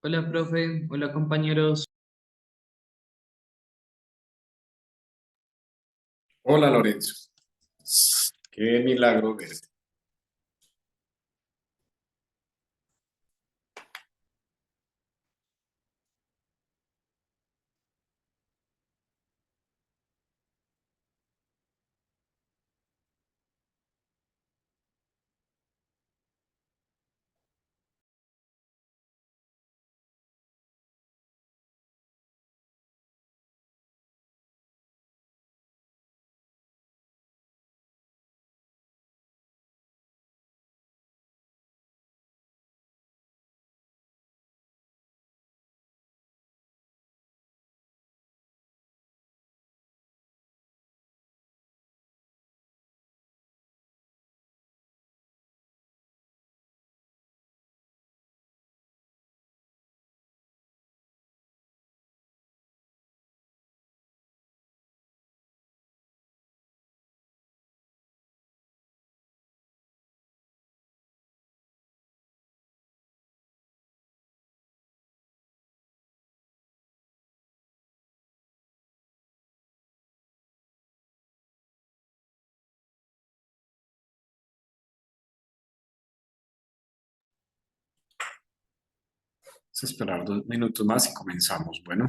Hola, profe. Hola, compañeros. Hola Lorenzo, qué milagro verte. Vamos a esperar 2 minutos más y comenzamos. Bueno,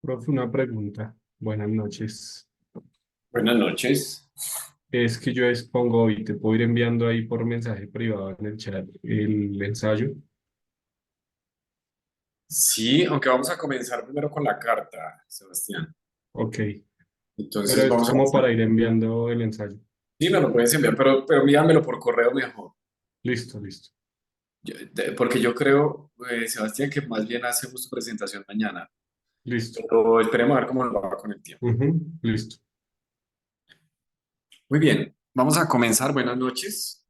Profe, una pregunta. Buenas noches. buenas noches. Es que yo expongo y te puedo ir enviando ahí por mensaje privado en el chat el ensayo. Sí, aunque vamos a comenzar primero con la carta, Sebastián. Ok, pero Entonces es vamos a como para empezar. ir enviando el ensayo. Sí, me lo puedes enviar, pero envíamelo por correo mejor. Listo, listo. Porque yo creo, Sebastián, que más bien hacemos tu presentación mañana. Listo. Pero esperemos a ver cómo nos va con el tiempo. Ujú, listo. Muy bien, vamos a comenzar. Buenas noches.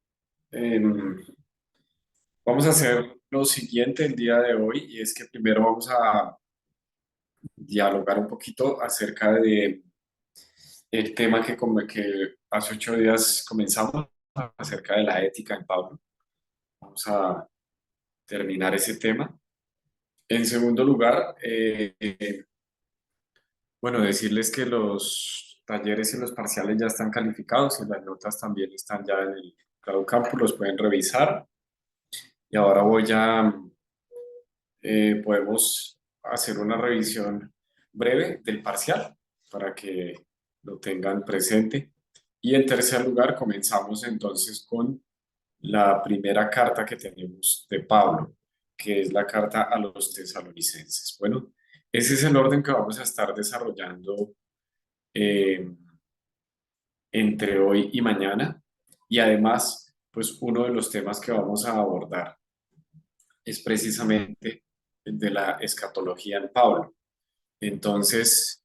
Vamos a hacer lo siguiente el día de hoy y es que primero vamos a dialogar un poquito acerca de el tema que hace 8 días comenzamos, acerca de la ética en Pablo. Vamos a terminar ese tema. En segundo lugar, bueno, decirles que los talleres y los parciales ya están calificados y las notas también están ya en el Cloud Campus, los pueden revisar. Y ahora podemos hacer una revisión breve del parcial para que lo tengan presente. Y en tercer lugar, comenzamos entonces con la primera carta que tenemos de Pablo, que es la carta a los tesalonicenses. Bueno, ese es el orden que vamos a estar desarrollando eh, entre hoy y mañana. Y además, pues uno de los temas que vamos a abordar es precisamente el de la escatología en Pablo. Entonces,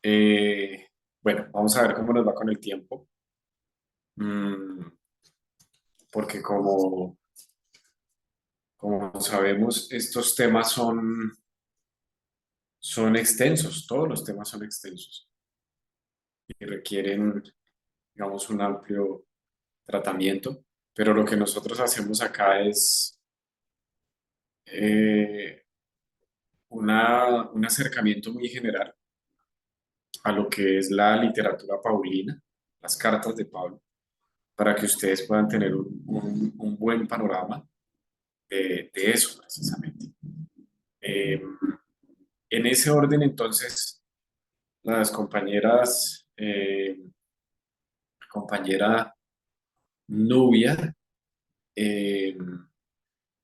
eh, bueno, vamos a ver cómo nos va con el tiempo. Mm, porque como sabemos, estos temas son extensos, todos los temas son extensos y requieren, digamos, un amplio tratamiento, pero lo que nosotros hacemos acá es eh, un acercamiento muy general a lo que es la literatura paulina, las cartas de Pablo, para que ustedes puedan tener un buen panorama de eso precisamente. Eh, En ese orden, entonces, las compañera Nubia, eh,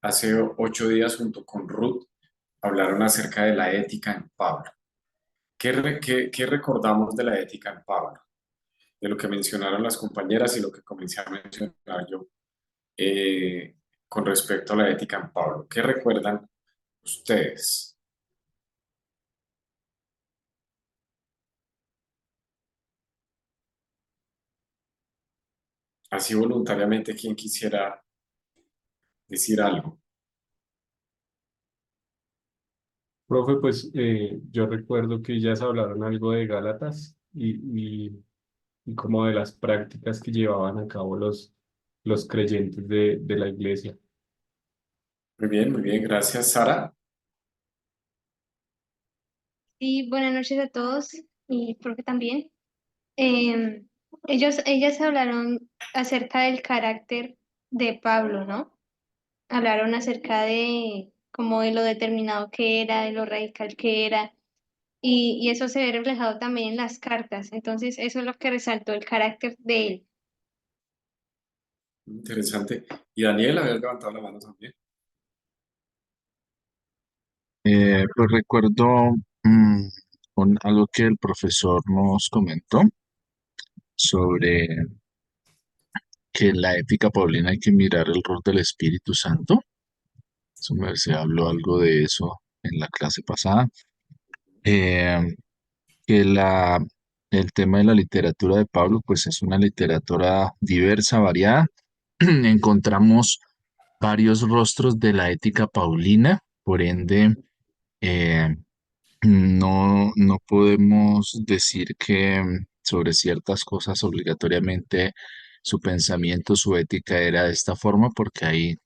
hace 8 días junto con Ruth hablaron acerca de la ética en Pablo. ¿Qué recordamos de la ética en Pablo? De lo que mencionaron las compañeras y lo que comencé a mencionar yo eh, con respecto a la ética en Pablo. ¿Qué recuerdan ustedes? Así voluntariamente, ¿quién quisiera decir algo? Profe, pues yo recuerdo que ya se hablaron algo de Gálatas y como de las prácticas que llevaban a cabo los creyentes de la iglesia. Muy bien, gracias, Sara. Sí, buenas noches a todos y profe también. Em, ellas hablaron acerca del carácter de Pablo, ¿no? Hablaron acerca de como de lo determinado que era, de lo radical que era, y eso se ve reflejado también en las cartas. Entonces, eso es lo que resaltó el carácter de él. Interesante. Y Daniel había levantado la mano también. Pues recuerdo algo que el profesor nos comentó sobre que en la ética paulina hay que mirar el rol del Espíritu Santo. Se habló algo de eso en la clase pasada. Eh, que el tema de la literatura de Pablo, pues es una literatura diversa, variada. Encontramos varios rostros de la ética paulina, por ende, eh, no podemos decir que sobre ciertas cosas obligatoriamente su pensamiento, su ética era de esta forma, porque hay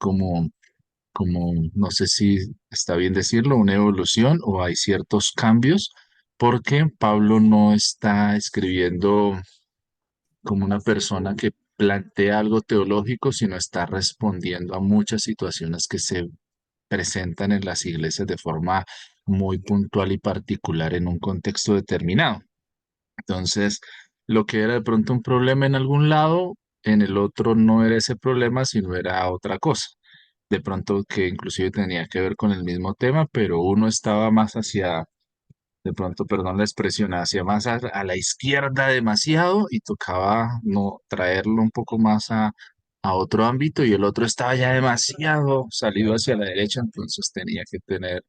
no sé si está bien decirlo, una evolución o hay ciertos cambios, porque Pablo no está escribiendo como una persona que plantea algo teológico, sino está respondiendo a muchas situaciones que se presentan en las iglesias de forma muy puntual y particular en un contexto determinado. Entonces, lo que era de pronto un problema en algún lado, en el otro no era ese problema, sino era otra cosa. De pronto que inclusive tenía que ver con el mismo tema, pero uno estaba más hacia, de pronto, perdón la expresión, hacia más a la izquierda demasiado y tocaba no traerlo un poco más a otro ámbito y el otro estaba ya demasiado salido hacia la derecha, entonces tenía que tener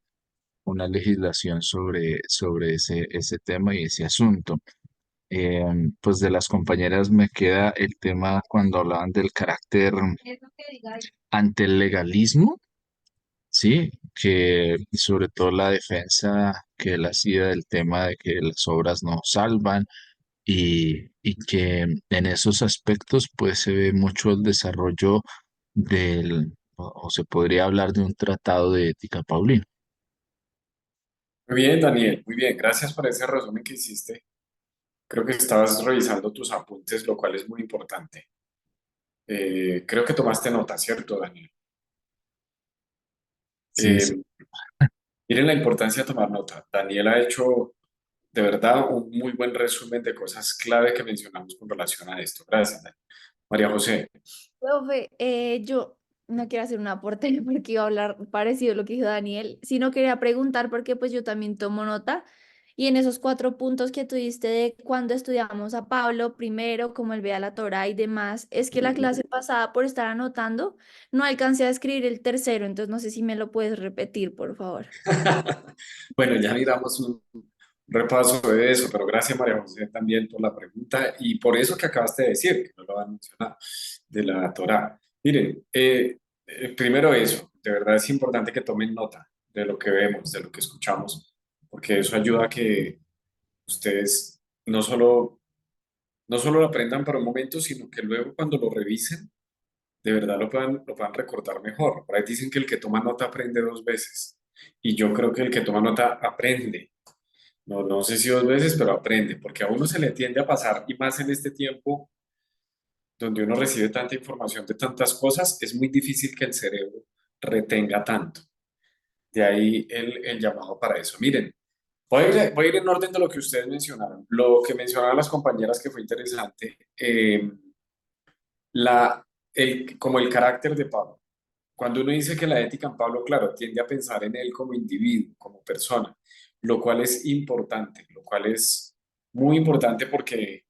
una legislación sobre ese tema y ese asunto. Eh, pues de las compañeras me queda el tema cuando hablaban del carácter ante el legalismo, sí, que y sobre todo la defensa que él hacía del tema de que las obras no salvan y que en esos aspectos pues se ve mucho el desarrollo o se podría hablar de un tratado de ética paulino. Muy bien, Daniel, muy bien. Gracias por ese resumen que hiciste. Creo que estabas revisando tus apuntes, lo cual es muy importante. Creo que tomaste nota, ¿cierto, Daniel? Sí, sí. Eh, Miren la importancia de tomar nota. Daniel ha hecho de verdad un muy buen resumen de cosas clave que mencionamos con relación a esto. Gracias, Daniel. María José. Profe, yo no quiero hacer un aporte porque iba a hablar parecido a lo que dijo Daniel, sino quería preguntar porque pues yo también tomo nota y en esos 4 puntos que tuviste de cuando estudiamos a Pablo primero, como él ve a la Torá y demás, es que la clase pasada por estar anotando no alcancé a escribir el tercero, entonces no sé si me lo puedes repetir, por favor. Bueno, ya miramos un repaso de eso, pero gracias María José también por la pregunta y por eso que acabaste de decir, que no lo han mencionado, de la Torá. Miren, primero eso, de verdad es importante que tomen nota de lo que vemos, de lo que escuchamos, porque eso ayuda a que ustedes no solo lo aprendan para un momento, sino que luego cuando lo revisen, de verdad lo puedan recordar mejor. Por ahí dicen que el que toma nota aprende 2 veces y yo creo que el que toma nota aprende. No sé si 2 veces, pero aprende, porque a uno se le tiende a pasar, y más en este tiempo donde uno recibe tanta información de tantas cosas, es muy difícil que el cerebro retenga tanto. De ahí el llamado para eso. Miren, Voy a ir en orden de lo que ustedes mencionaron. Lo que mencionaban las compañeras que fue interesante, como el carácter de Pablo. Cuando uno dice que la ética en Pablo, claro, tiende a pensar en él como individuo, como persona, lo cual es importante, lo cual es muy importante porque,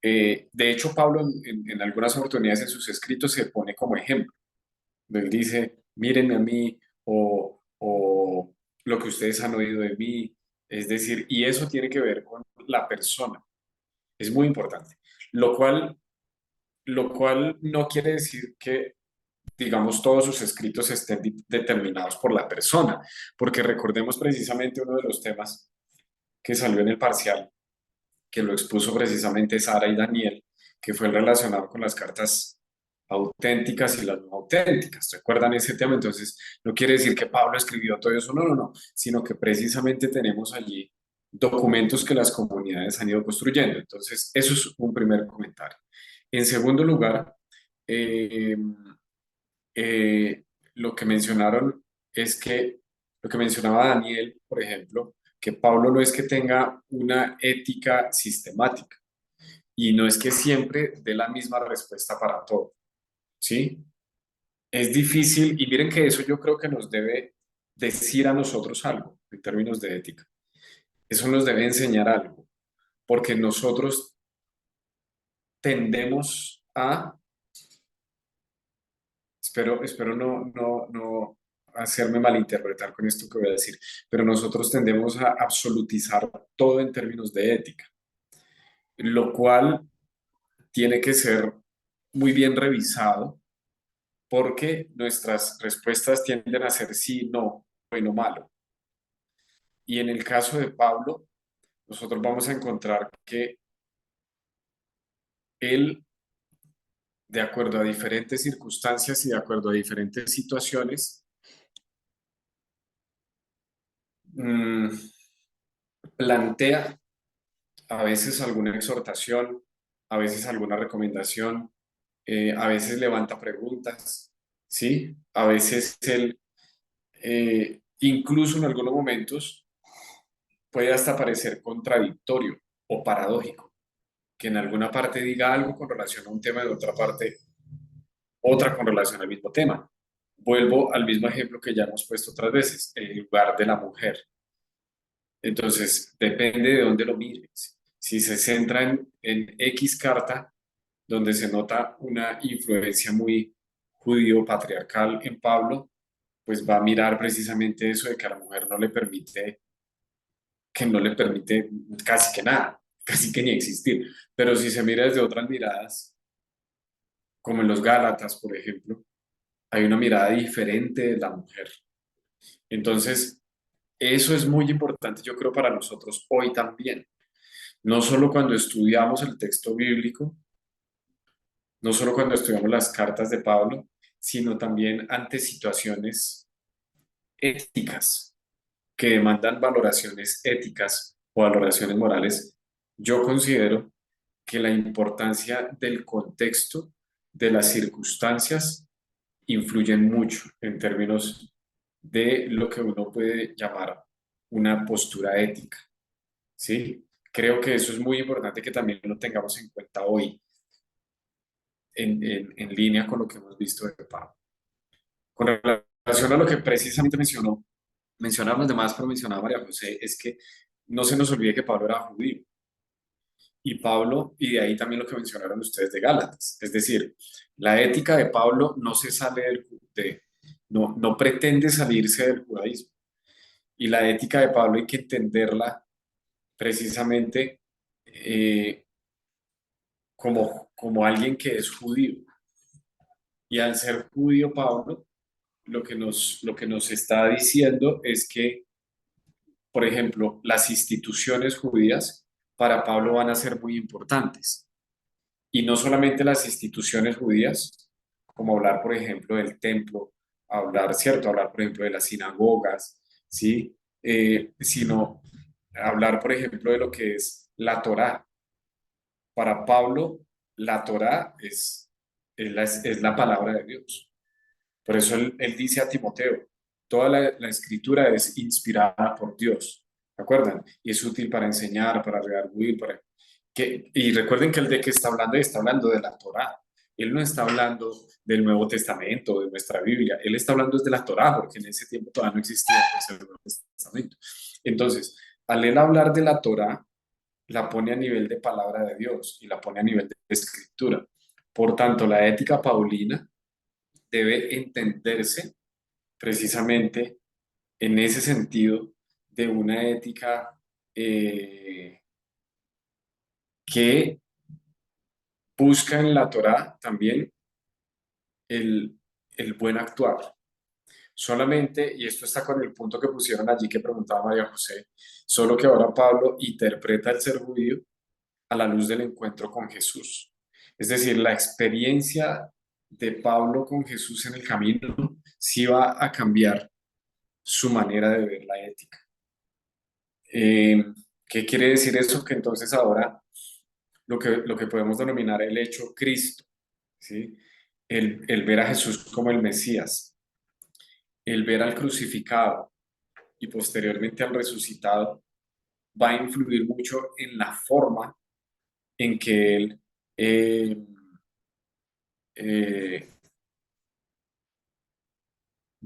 de hecho, Pablo en algunas oportunidades en sus escritos se pone como ejemplo. Él dice, mírenme a mí o lo que ustedes han oído de mí. Es decir, y eso tiene que ver con la persona. Es muy importante. Lo cual, lo cual no quiere decir que digamos, todos sus escritos estén determinados por la persona, porque recordemos precisamente uno de los temas que salió en el parcial, que lo expuso precisamente Sara y Daniel, que fue el relacionado con las cartas auténticas y las no auténticas. ¿Recuerdan ese tema? Entonces, no quiere decir que Pablo escribió todo eso, no, no, no, sino que precisamente tenemos allí documentos que las comunidades han ido construyendo. Entonces, eso es un primer comentario. En segundo lugar, eh, lo que mencionaron es que, lo que mencionaba Daniel, por ejemplo, que Pablo no es que tenga una ética sistemática y no es que siempre dé la misma respuesta para todo, ¿sí? Es difícil y miren que eso yo creo que nos debe decir a nosotros algo en términos de ética. Eso nos debe enseñar algo, porque nosotros tendemos a espero no hacerme malinterpretar con esto que voy a decir, pero nosotros tendemos a absolutizar todo en términos de ética, lo cual tiene que ser muy bien revisado porque nuestras respuestas tienden a ser sí, no, bueno, malo. Y en el caso de Pablo, nosotros vamos a encontrar que él, de acuerdo a diferentes circunstancias y de acuerdo a diferentes situaciones, mmm, plantea a veces alguna exhortación, a veces alguna recomendación, a veces levanta preguntas, ¿sí? A veces él, incluso en algunos momentos, puede hasta parecer contradictorio o paradójico, que en alguna parte diga algo con relación a un tema y en otra parte otra con relación al mismo tema. Vuelvo al mismo ejemplo que ya hemos puesto otras veces, el lugar de la mujer. Entonces, depende de dónde lo mires. Si se centra en X carta, donde se nota una influencia muy judío-patriarcal en Pablo, pues va a mirar precisamente eso de que a la mujer no le permite casi que nada, casi que ni existir. Pero si se mira desde otras miradas, como en los Gálatas, por ejemplo, hay una mirada diferente de la mujer. Entonces, eso es muy importante, yo creo, para nosotros hoy también. No solo cuando estudiamos el texto bíblico, no solo cuando estudiamos las cartas de Pablo, sino también ante situaciones éticas que demandan valoraciones éticas o valoraciones morales. Yo considero que la importancia del contexto, de las circunstancias, influyen mucho en términos de lo que uno puede llamar una postura ética, ¿sí? Creo que eso es muy importante que también lo tengamos en cuenta hoy en línea con lo que hemos visto de Pablo. Con relación a lo que precisamente mencionaron los demás, pero mencionaba María José, es que no se nos olvide que Pablo era judío. Y Pablo, y de ahí también lo que mencionaron ustedes de Gálatas. Es decir, la ética de Pablo no se sale no pretende salirse del judaísmo. Y la ética de Pablo hay que entenderla precisamente como alguien que es judío. Y al ser judío, Pablo, lo que nos está diciendo es que, por ejemplo, las instituciones judías para Pablo van a ser muy importantes. Y no solamente las instituciones judías, como hablar, por ejemplo, del templo, hablar, ¿cierto? Hablar, por ejemplo, de las sinagogas, ¿sí? Sino hablar, por ejemplo, de lo que es la Torá. Para Pablo, la Torá es la palabra de Dios. Por eso él dice a Timoteo, toda la escritura es inspirada por Dios ¿de acuerdan? Y es útil para enseñar, para redarguir, y recuerden que el de que está hablando de la Torá. Él no está hablando del Nuevo Testamento, de nuestra Biblia. Él está hablando de la Torá, porque en ese tiempo todavía no existía pues, el Nuevo Testamento. Entonces, al él hablar de la Torá, la pone a nivel de palabra de Dios y la pone a nivel de escritura. Por tanto, la ética paulina debe entenderse precisamente en ese sentido de una ética que busca en la Torá también el, el buen actuar. Solamente, y esto está con el punto que pusieron allí que preguntaba María José, solo que ahora Pablo interpreta el ser judío a la luz del encuentro con Jesús. Es decir, la experiencia de Pablo con Jesús en el camino sí va a cambiar su manera de ver la ética. ¿Qué quiere decir eso? Que entonces ahora lo que podemos denominar el hecho Cristo, ¿sí? El ver a Jesús como el Mesías, el ver al crucificado y posteriormente al resucitado, va a influir mucho en la forma en que él eh,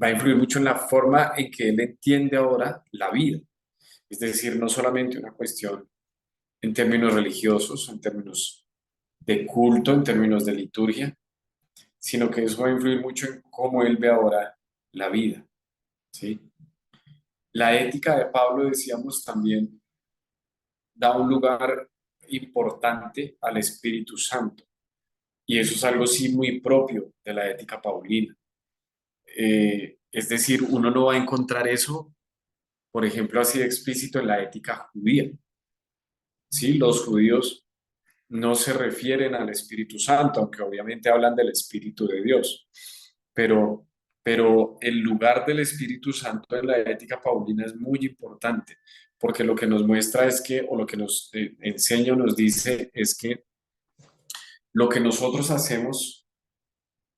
va a influir mucho en la forma en que él entiende ahora la vida. Es decir, no solamente una cuestión en términos religiosos, en términos de culto, en términos de liturgia, sino que eso va a influir mucho en cómo él ve ahora la vida, ¿sí? La ética de Pablo, decíamos también, da un lugar importante al Espíritu Santo, y eso es algo sí muy propio de la ética paulina. Es decir, uno no va a encontrar eso, por ejemplo, así de explícito en la ética judía. ¿Sí? Los judíos no se refieren al Espíritu Santo, aunque obviamente hablan del Espíritu de Dios, pero, pero el lugar del Espíritu Santo en la ética paulina es muy importante, porque lo que nos muestra es que, o lo que nos enseña o nos dice es que lo que nosotros hacemos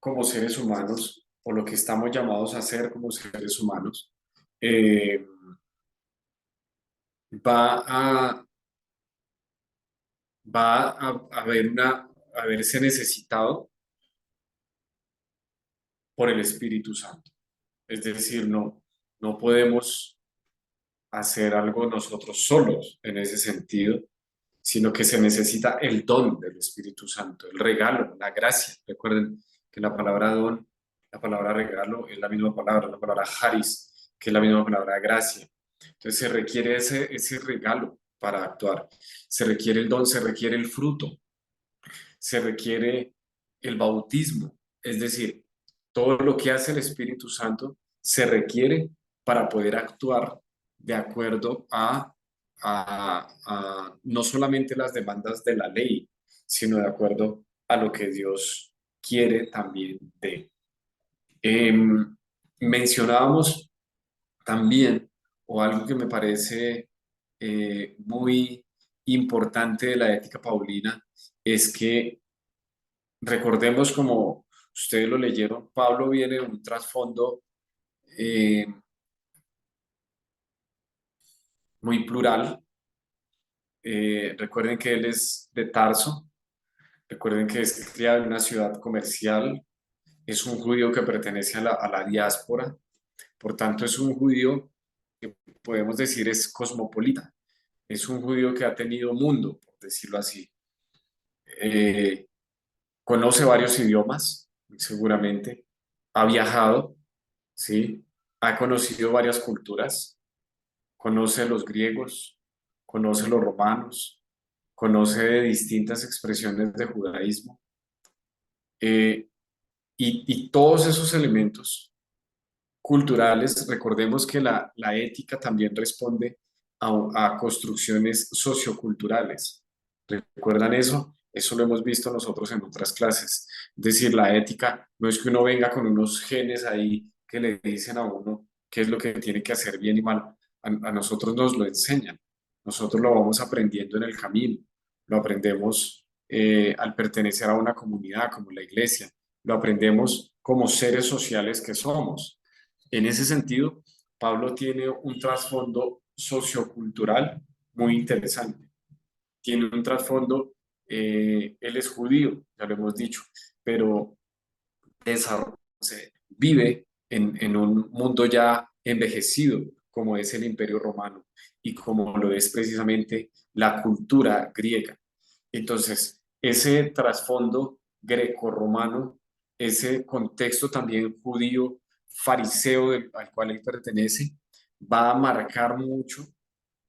como seres humanos, o lo que estamos llamados a hacer como seres humanos, eh, va a, a verse necesitado por el Espíritu Santo. Es decir, no podemos hacer algo nosotros solos en ese sentido, sino que se necesita el don del Espíritu Santo, el regalo, la gracia. Recuerden que la palabra don, la palabra regalo es la misma palabra, la palabra charis, que es la misma palabra gracia. Entonces se requiere ese regalo para actuar. Se requiere el don, se requiere el fruto, se requiere el bautismo. Es decir, todo lo que hace el Espíritu Santo se requiere para poder actuar de acuerdo a no solamente las demandas de la ley, sino de acuerdo a lo que Dios quiere también de. Mencionábamos también, o algo que me parece muy importante de la ética paulina, es que recordemos, como ustedes lo leyeron, Pablo viene de un trasfondo eh, muy plural. Recuerden que él es de Tarso, recuerden que es criado en una ciudad comercial, es un judío que pertenece a la diáspora, por tanto es un judío que podemos decir es cosmopolita, es un judío que ha tenido mundo, por decirlo así. Conoce varios idiomas, seguramente, ha viajado, ¿sí? Ha conocido varias culturas, conoce los griegos, conoce los romanos, conoce de distintas expresiones de judaísmo, y todos esos elementos culturales, recordemos que la ética también responde a construcciones socioculturales. ¿Recuerdan eso? Eso lo hemos visto nosotros en otras clases. Es decir, la ética no es que uno venga con unos genes ahí que le dicen a uno qué es lo que tiene que hacer bien y mal. A nosotros nos lo enseñan. Nosotros lo vamos aprendiendo en el camino. Lo aprendemos al pertenecer a una comunidad como la iglesia. Lo aprendemos como seres sociales que somos. En ese sentido, Pablo tiene un trasfondo sociocultural muy interesante. Tiene un trasfondo, él es judío, ya lo hemos dicho, pero vive en un mundo ya envejecido, como es el Imperio Romano y como lo es precisamente la cultura griega. Entonces, ese trasfondo greco-romano, ese contexto también judío, fariseo al cual él pertenece, va a marcar mucho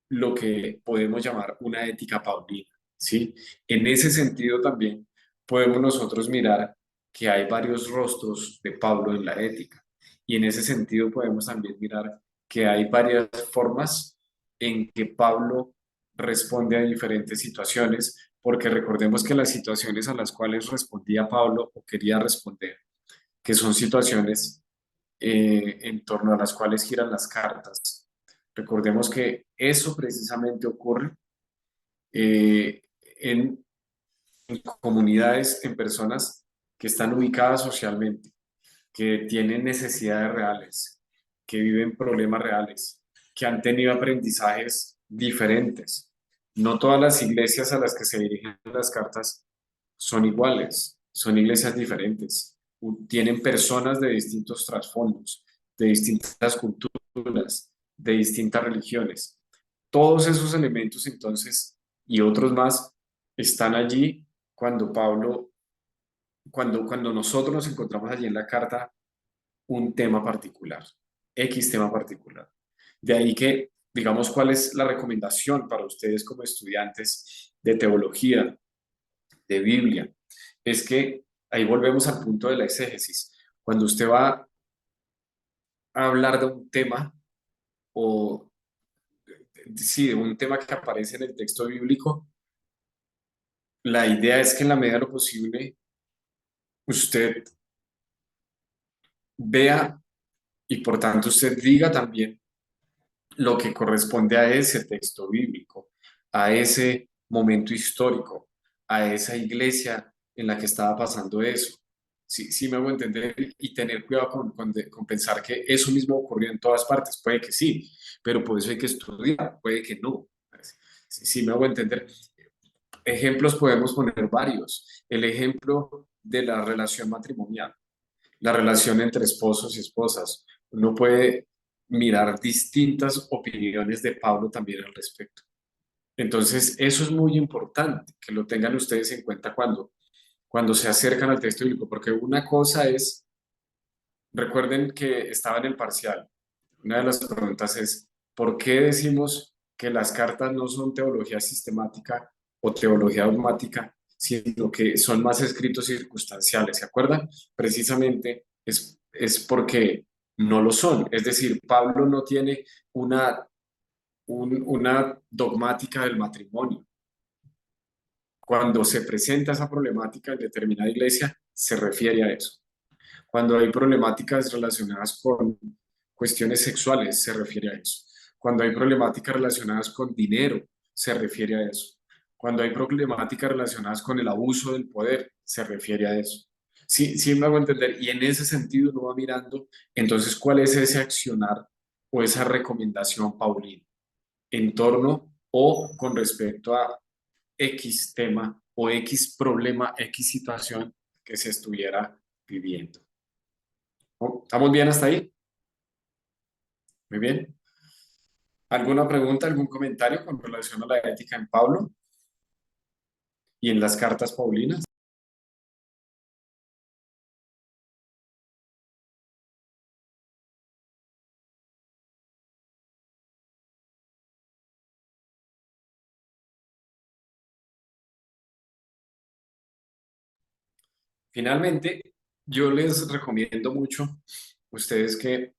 lo que podemos llamar una ética paulina, ¿sí? En ese sentido también podemos nosotros mirar que hay varios rostros de Pablo en la ética y en ese sentido podemos también mirar que hay varias formas en que Pablo responde a diferentes situaciones, porque recordemos que las situaciones a las cuales respondía Pablo o quería responder, que son situaciones en torno a las cuales giran las cartas. Recordemos que eso precisamente ocurre eh, en, en comunidades, en personas que están ubicadas socialmente, que tienen necesidades reales, que viven problemas reales, que han tenido aprendizajes diferentes. No todas las iglesias a las que se dirigen las cartas son iguales, son iglesias diferentes, tienen personas de distintos trasfondos, de distintas culturas, de distintas religiones. Todos esos elementos entonces y otros más están allí cuando cuando nosotros nos encontramos allí en la carta un tema particular, X tema particular. De ahí que, digamos, cuál es la recomendación para ustedes como estudiantes de teología, de Biblia, es que ahí volvemos al punto de la exégesis. Cuando usted va a hablar de un tema o sí, de un tema que aparece en el texto bíblico, la idea es que en la medida de lo posible usted vea y por tanto usted diga también lo que corresponde a ese texto bíblico, a ese momento histórico, a esa iglesia en la que estaba pasando eso. Sí, sí me hago entender y tener cuidado con pensar que eso mismo ocurrió en todas partes. Puede que sí, pero por eso hay que estudiar, puede que no. Sí, sí me hago entender. Ejemplos podemos poner varios. El ejemplo de la relación matrimonial, la relación entre esposos y esposas. Uno puede mirar distintas opiniones de Pablo también al respecto. Entonces, eso es muy importante, que lo tengan ustedes en cuenta cuando se acercan al texto bíblico, porque una cosa es, recuerden que estaba en el parcial, una de las preguntas es, ¿por qué decimos que las cartas no son teología sistemática o teología dogmática, sino que son más escritos circunstanciales? ¿Se acuerdan? Precisamente es porque no lo son. Es decir, Pablo no tiene una dogmática del matrimonio. Cuando se presenta esa problemática en determinada iglesia, se refiere a eso. Cuando hay problemáticas relacionadas con cuestiones sexuales, se refiere a eso. Cuando hay problemáticas relacionadas con dinero, se refiere a eso. Cuando hay problemáticas relacionadas con el abuso del poder, se refiere a eso. Sí, sí me hago entender. Y en ese sentido uno va mirando, entonces, ¿cuál es ese accionar o esa recomendación paulina en torno o con respecto a X tema o X problema, X situación que se estuviera viviendo? ¿Estamos bien hasta ahí? Muy bien. ¿Alguna pregunta, algún comentario con relación a la ética en Pablo y en las cartas paulinas? Finalmente, yo les recomiendo mucho a ustedes que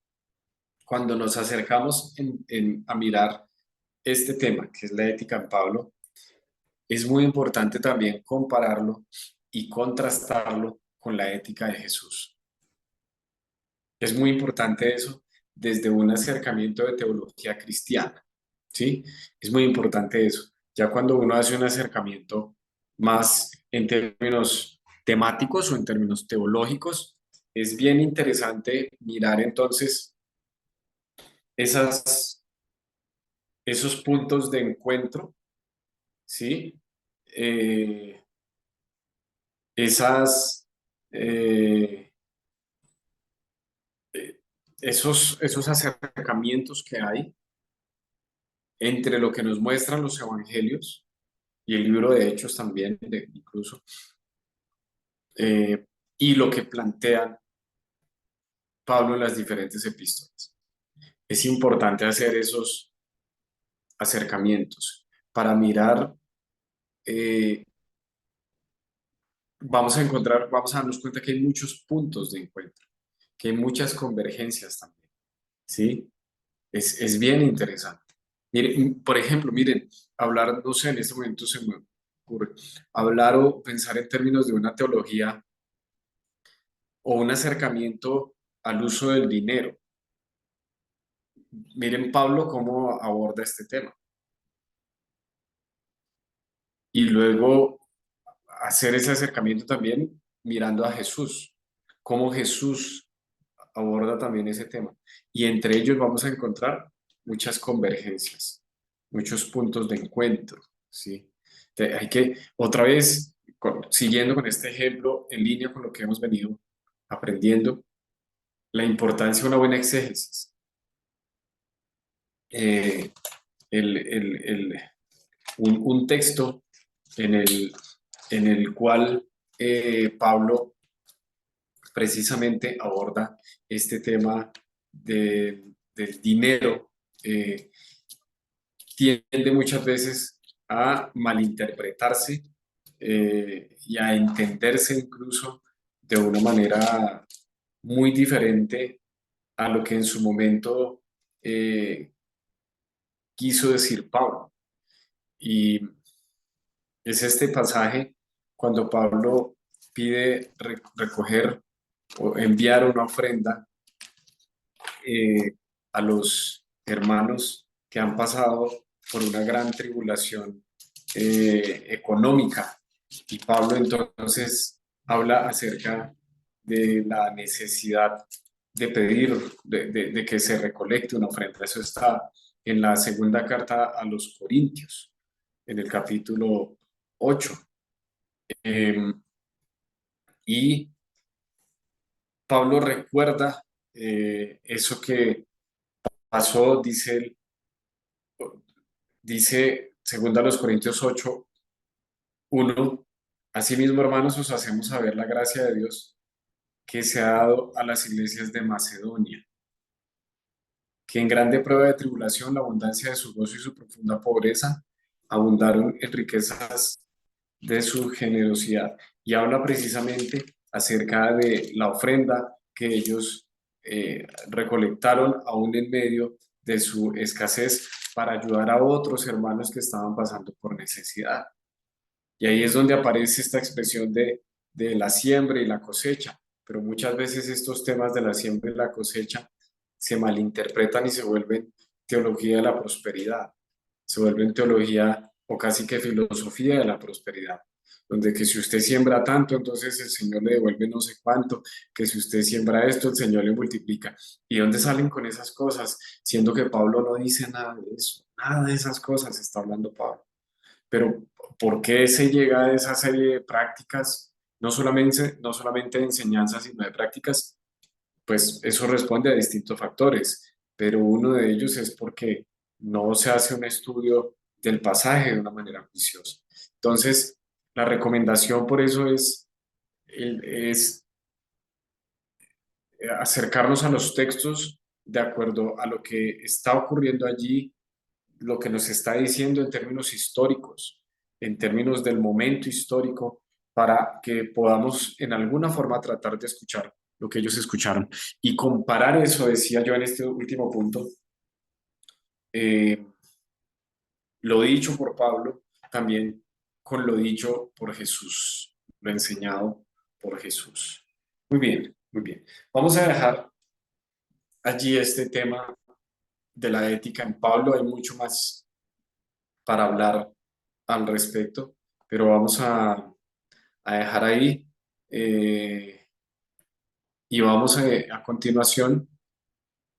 cuando nos acercamos a mirar este tema, que es la ética en Pablo, es muy importante también compararlo y contrastarlo con la ética de Jesús. Es muy importante eso desde un acercamiento de teología cristiana, ¿sí? Es muy importante eso. Ya cuando uno hace un acercamiento más en términos temáticos o en términos teológicos, es bien interesante mirar entonces esas esos puntos de encuentro, ¿sí? Esas, eh, esos acercamientos que hay entre lo que nos muestran los evangelios y el libro de Hechos también, incluso, y lo que plantean Pablo en las diferentes epístolas. Es importante hacer esos acercamientos para mirar, eh, vamos a darnos cuenta que hay muchos puntos de encuentro, que hay muchas convergencias también, ¿sí? Es bien interesante. Miren, por ejemplo, miren, hablar, no sé, en este momento se me ocurre, hablar o pensar en términos de una teología o un acercamiento al uso del dinero. Miren Pablo cómo aborda este tema. Y luego hacer ese acercamiento también mirando a Jesús, cómo Jesús aborda también ese tema. Y entre ellos vamos a encontrar muchas convergencias, muchos puntos de encuentro, ¿sí? Hay que, otra vez, siguiendo con este ejemplo, en línea con lo que hemos venido aprendiendo, la importancia de una buena exégesis. Eh, un texto en el cual Pablo precisamente aborda este tema del dinero, tiende muchas veces a malinterpretarse y a entenderse incluso de una manera muy diferente a lo que en su momento quiso decir Pablo. Y es este pasaje cuando Pablo pide recoger o enviar una ofrenda a los hermanos que han pasado por una gran tribulación económica. Y Pablo entonces habla acerca de la necesidad de pedir, de que se recolecte una ofrenda. Eso está en la segunda carta a los Corintios, en el capítulo 8. Y Pablo recuerda eso que pasó, dice segunda a los Corintios 8, 1, asimismo, hermanos, os hacemos saber la gracia de Dios que se ha dado a las iglesias de Macedonia, que en grande prueba de tribulación, la abundancia de su gozo y su profunda pobreza abundaron en riquezas de su generosidad. Y habla precisamente acerca de la ofrenda que ellos recolectaron aún en medio de su escasez para ayudar a otros hermanos que estaban pasando por necesidad. Y ahí es donde aparece esta expresión de la siembra y la cosecha. Pero muchas veces estos temas de la siembra y la cosecha se malinterpretan y se vuelven teología de la prosperidad, se vuelven teología o casi que filosofía de la prosperidad, donde que si usted siembra tanto, entonces el Señor le devuelve no sé cuánto, que si usted siembra esto, el Señor le multiplica. ¿Y dónde salen con esas cosas? Siendo que Pablo no dice nada de eso, nada de esas cosas está hablando Pablo. Pero ¿por qué se llega a esa serie de prácticas? No solamente de enseñanzas, sino de prácticas. Pues eso responde a distintos factores, pero uno de ellos es porque no se hace un estudio del pasaje de una manera juiciosa. Entonces, la recomendación por eso es acercarnos a los textos de acuerdo a lo que está ocurriendo allí, lo que nos está diciendo en términos históricos, en términos del momento histórico, para que podamos en alguna forma tratar de escuchar lo que ellos escucharon y comparar eso, decía yo en este último punto, eh, lo dicho por Pablo también con lo dicho por Jesús, lo enseñado por Jesús. Muy bien, muy bien. Vamos a dejar allí este tema de la ética en Pablo. Hay mucho más para hablar al respecto, pero vamos a dejar ahí y vamos a continuación,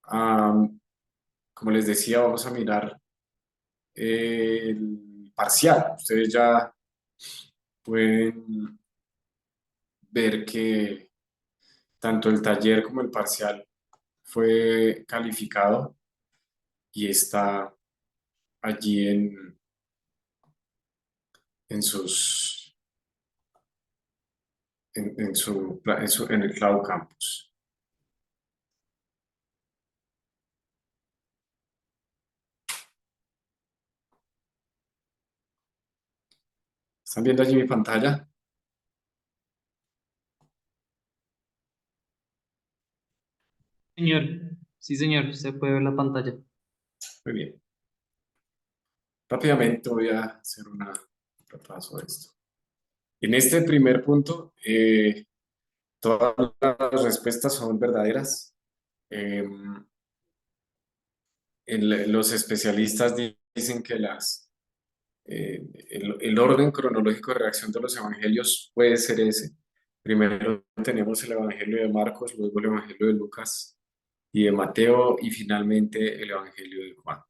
como les decía, vamos a mirar el parcial. Ustedes ya pueden ver que tanto el taller como el parcial fue calificado y está allí en sus en el Cloud Campus. ¿Están viendo allí mi pantalla? Señor, sí, señor, se puede ver la pantalla. Muy bien. Rápidamente voy a hacer un repaso de esto. En este primer punto, todas las respuestas son verdaderas. Los especialistas dicen que el orden cronológico de reacción de los evangelios puede ser ese. Primero tenemos el evangelio de Marcos, luego el evangelio de Lucas y de Mateo y finalmente el evangelio de Juan.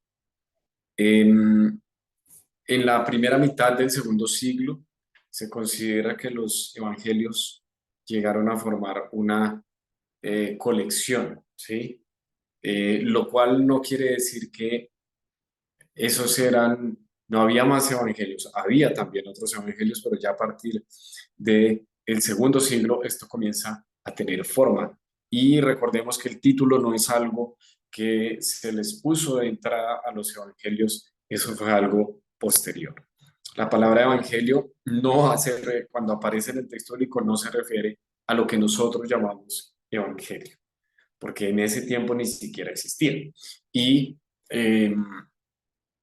En la primera mitad del segundo siglo se considera que los evangelios llegaron a formar una colección, ¿sí? Lo cual no quiere decir que no había más evangelios, había también otros evangelios, pero ya a partir del segundo siglo esto comienza a tener forma. Y recordemos que el título no es algo que se les puso de entrada a los evangelios, eso fue algo posterior. La palabra evangelio cuando aparece en el texto bíblico no se refiere a lo que nosotros llamamos evangelio, porque en ese tiempo ni siquiera existía. Y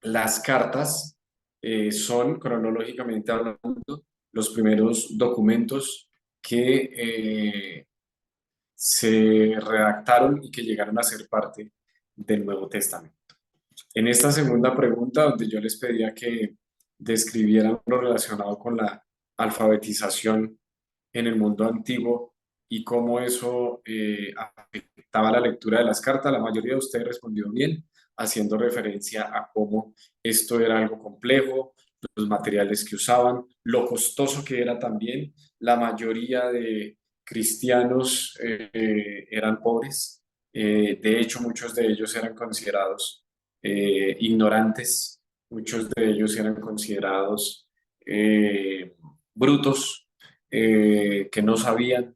las cartas son, cronológicamente hablando, los primeros documentos que se redactaron y que llegaron a ser parte del Nuevo Testamento. En esta segunda pregunta, donde yo les pedía que describieran lo relacionado con la alfabetización en el mundo antiguo y cómo eso afectaba la lectura de las cartas, la mayoría de ustedes respondió bien, haciendo referencia a cómo esto era algo complejo, los materiales que usaban, lo costoso que era también. La mayoría de cristianos eran pobres. De hecho, muchos de ellos eran considerados ignorantes, muchos de ellos eran considerados brutos, que no sabían.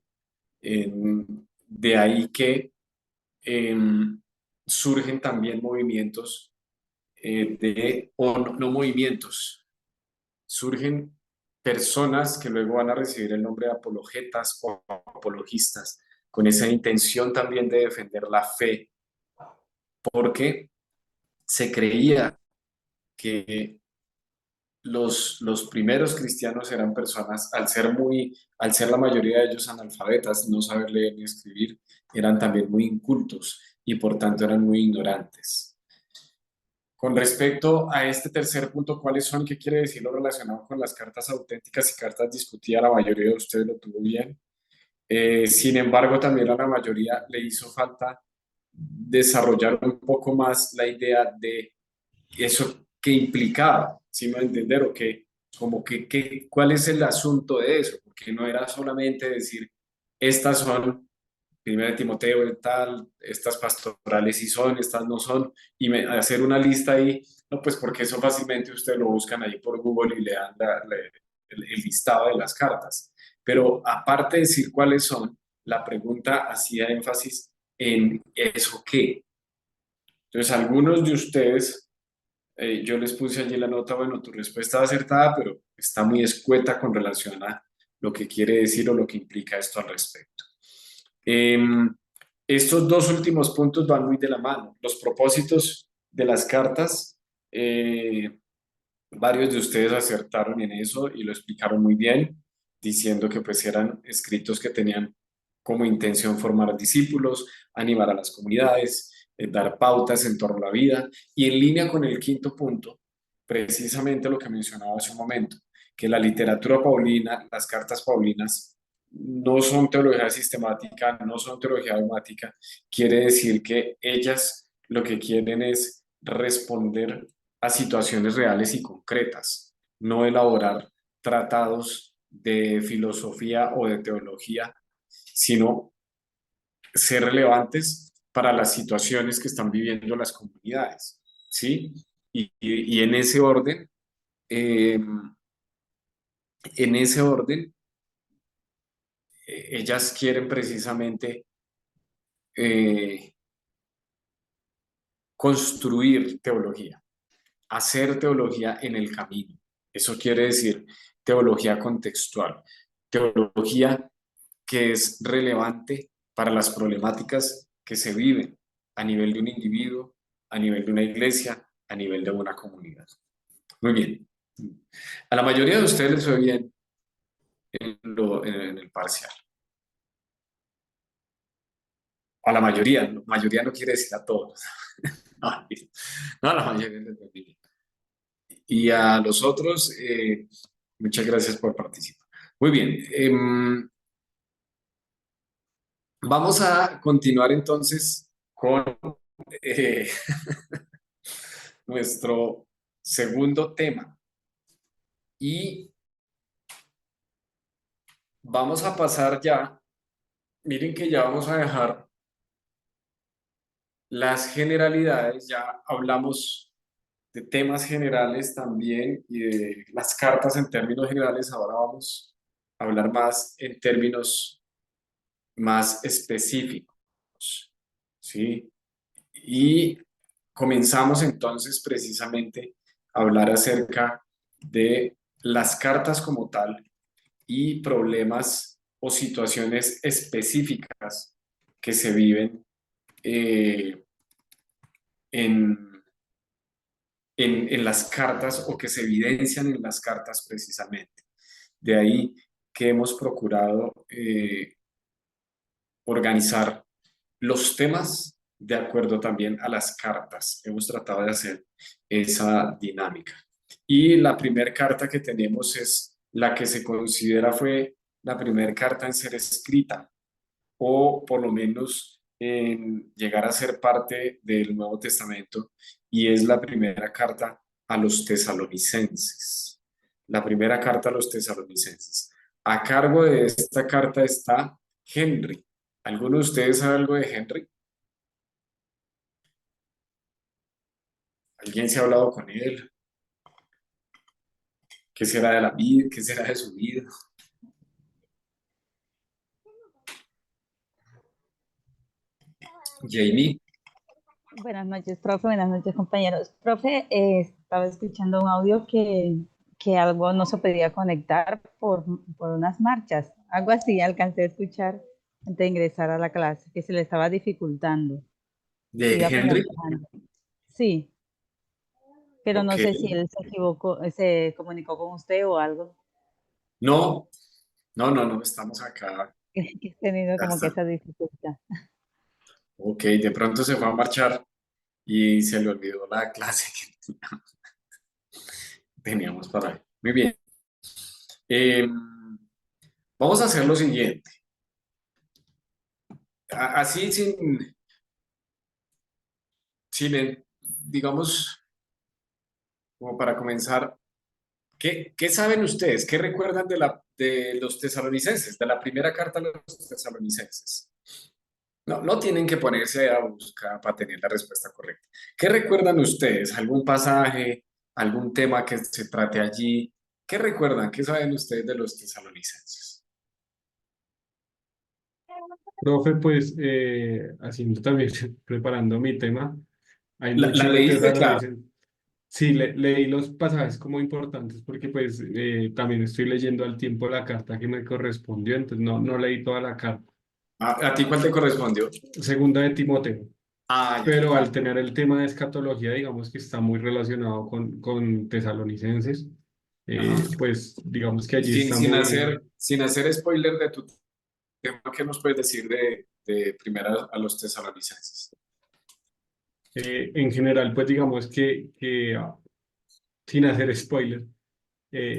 De ahí que surgen también movimientos o no movimientos, surgen personas que luego van a recibir el nombre de apologetas o apologistas, con esa intención también de defender la fe, porque se creía que los primeros cristianos eran personas, al ser la mayoría de ellos analfabetas, no saber leer ni escribir, eran también muy incultos y por tanto eran muy ignorantes. Con respecto a este tercer punto, ¿cuáles son? ¿Qué quiere decir lo relacionado con las cartas auténticas y cartas discutidas? La mayoría de ustedes lo tuvo bien. Sin embargo, también a la mayoría le hizo falta desarrollar un poco más la idea de eso que implicaba, ¿sí me va a entender? O que, como que, ¿cuál es el asunto de eso? Porque no era solamente decir, estas son, primera de Timoteo y tal, estas pastorales sí son, estas no son, y hacer una lista ahí, no, pues porque eso fácilmente ustedes lo buscan ahí por Google y le dan el listado de las cartas. Pero aparte de decir cuáles son, la pregunta hacía énfasis en eso qué. Entonces, algunos de ustedes yo les puse allí la nota, bueno, tu respuesta es acertada, pero está muy escueta con relación a lo que quiere decir o lo que implica esto al respecto. Estos dos últimos puntos van muy de la mano. Los propósitos de las cartas, varios de ustedes acertaron en eso y lo explicaron muy bien, diciendo que pues eran escritos que tenían como intención formar discípulos, animar a las comunidades, dar pautas en torno a la vida y en línea con el quinto punto, precisamente lo que mencionaba hace un momento, que la literatura paulina, las cartas paulinas, no son teología sistemática, no son teología dogmática, quiere decir que ellas lo que quieren es responder a situaciones reales y concretas, no elaborar tratados de filosofía o de teología, sino ser relevantes para las situaciones que están viviendo las comunidades, ¿sí? Y eh, en ese orden, ellas quieren precisamente eh, construir teología, hacer teología en el camino. Eso quiere decir teología contextual, teología que es relevante para las problemáticas que se viven a nivel de un individuo, a nivel de una iglesia, a nivel de una comunidad. Muy bien. A la mayoría de ustedes les fue bien en el parcial. A la mayoría no quiere decir a todos. No, no, a la mayoría les fue bien. Y a los otros, muchas gracias por participar. Muy bien. Vamos a continuar entonces con eh, nuestro segundo tema. Y vamos a pasar ya, miren que ya vamos a dejar las generalidades, ya hablamos de temas generales también y de las cartas en términos generales, ahora vamos a hablar más en términos más específicos, ¿sí? Y comenzamos entonces precisamente a hablar acerca de las cartas como tal y problemas o situaciones específicas que se viven eh, en, en las cartas o que se evidencian en las cartas precisamente. De ahí que hemos procurado organizar los temas de acuerdo también a las cartas. Hemos tratado de hacer esa dinámica. Y la primera carta que tenemos es la que se considera fue la primera carta en ser escrita, o por lo menos en llegar a ser parte del Nuevo Testamento, y es la primera carta a los tesalonicenses. La primera carta a los tesalonicenses. A cargo de esta carta está Henry. ¿Alguno de ustedes sabe algo de Henry? ¿Alguien se ha hablado con él? ¿Qué será de la vida? ¿Qué será de su vida? Jamie. Buenas noches, profe. Buenas noches, compañeros. Profe, estaba escuchando un audio que algo no se podía conectar por unas marchas. Algo así alcancé a escuchar antes de ingresar a la clase, que se le estaba dificultando. ¿De Iba como Henry? viajando. Sí, pero Ok. no sé si él se equivocó, se comunicó con usted o algo, No, no, estamos acá. que he tenido Ya como que está. esa dificultad. Ok, de pronto se fue a marchar y se le olvidó la clase que teníamos para él. Muy bien. Eh, Vamos a hacer lo siguiente. Así digamos, como para comenzar, ¿qué saben ustedes? ¿Qué recuerdan de los tesalonicenses, de la primera carta a los tesalonicenses? No, no tienen que ponerse a buscar para tener la respuesta correcta. ¿Qué recuerdan ustedes? ¿Algún pasaje, algún tema que se trate allí? ¿Qué recuerdan? ¿Qué saben ustedes de los tesalonicenses? Profe, pues haciendo también, preparando mi tema, hay ¿La mucho de leíste, claro? Tesalonicenses. Sí, leí los pasajes como importantes porque pues también estoy leyendo al tiempo la carta que me correspondió, entonces no leí toda la carta. ¿A ti cuál te correspondió? Segunda de Timoteo, Ah, ya, pero claro. al tener el tema de escatología, digamos que está muy relacionado con Tesalonicenses, Ajá. pues digamos que allí Sin, está sin muy, hacer, sin hacer spoiler de tu tema, ¿qué nos puedes decir de primera a los tesalonicenses? en general, pues digamos que sin hacer spoiler.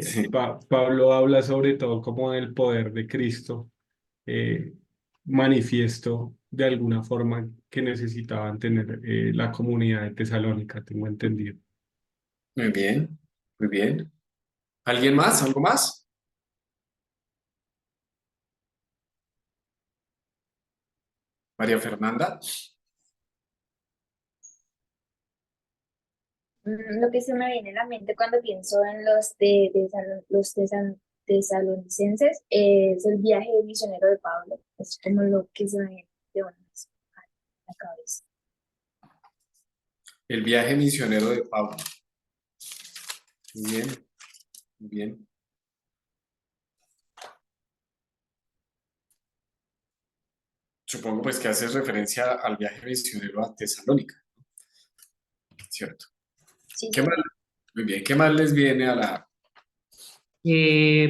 Sí. Pablo habla sobre todo como del poder de Cristo, eh, manifiesto de alguna forma que necesitaban tener la comunidad de Tesalónica, tengo entendido. Muy bien, muy bien. ¿Alguien más? ¿Algo más? María Fernanda. Lo que se me viene a la mente cuando pienso en tesalonicenses es el viaje misionero de Pablo. Es como lo que se me viene de una vez a la cabeza. El viaje misionero de Pablo. Muy bien, muy bien. Supongo pues que haces referencia al viaje misionero a Tesalónica, ¿cierto? Sí, ¿Qué sí. más? Muy bien, ¿qué más les viene a la...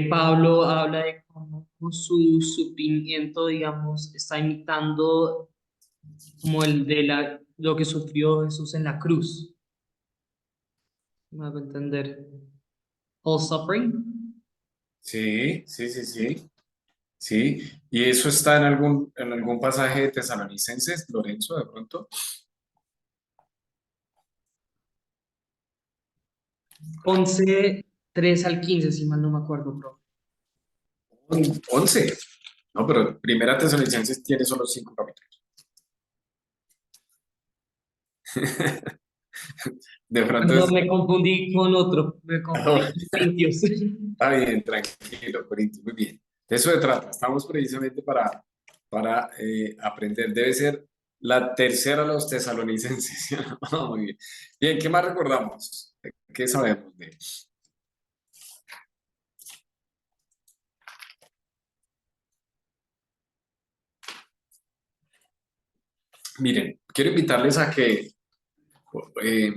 Pablo habla de cómo su sufrimiento, digamos, está imitando como el de lo que sufrió Jesús en la cruz. ¿Me hago entender? All suffering. Sí, sí, sí, sí. Sí, y eso está en algún pasaje de Tesalonicenses, Lorenzo, de pronto. 11:3 al 15, si mal no me acuerdo, bro. 11. No, pero Primera Tesalonicenses tiene solo 5 capítulos. De pronto Perdón, es... me confundí con otro, me confundí con Corintios. Está bien, tranquilo, Corintios, muy bien. De eso se trata. Estamos precisamente para aprender. Debe ser la tercera de los tesalonicenses. Muy bien. Bien, ¿qué más recordamos? ¿Qué sabemos de? Miren, quiero invitarles eh,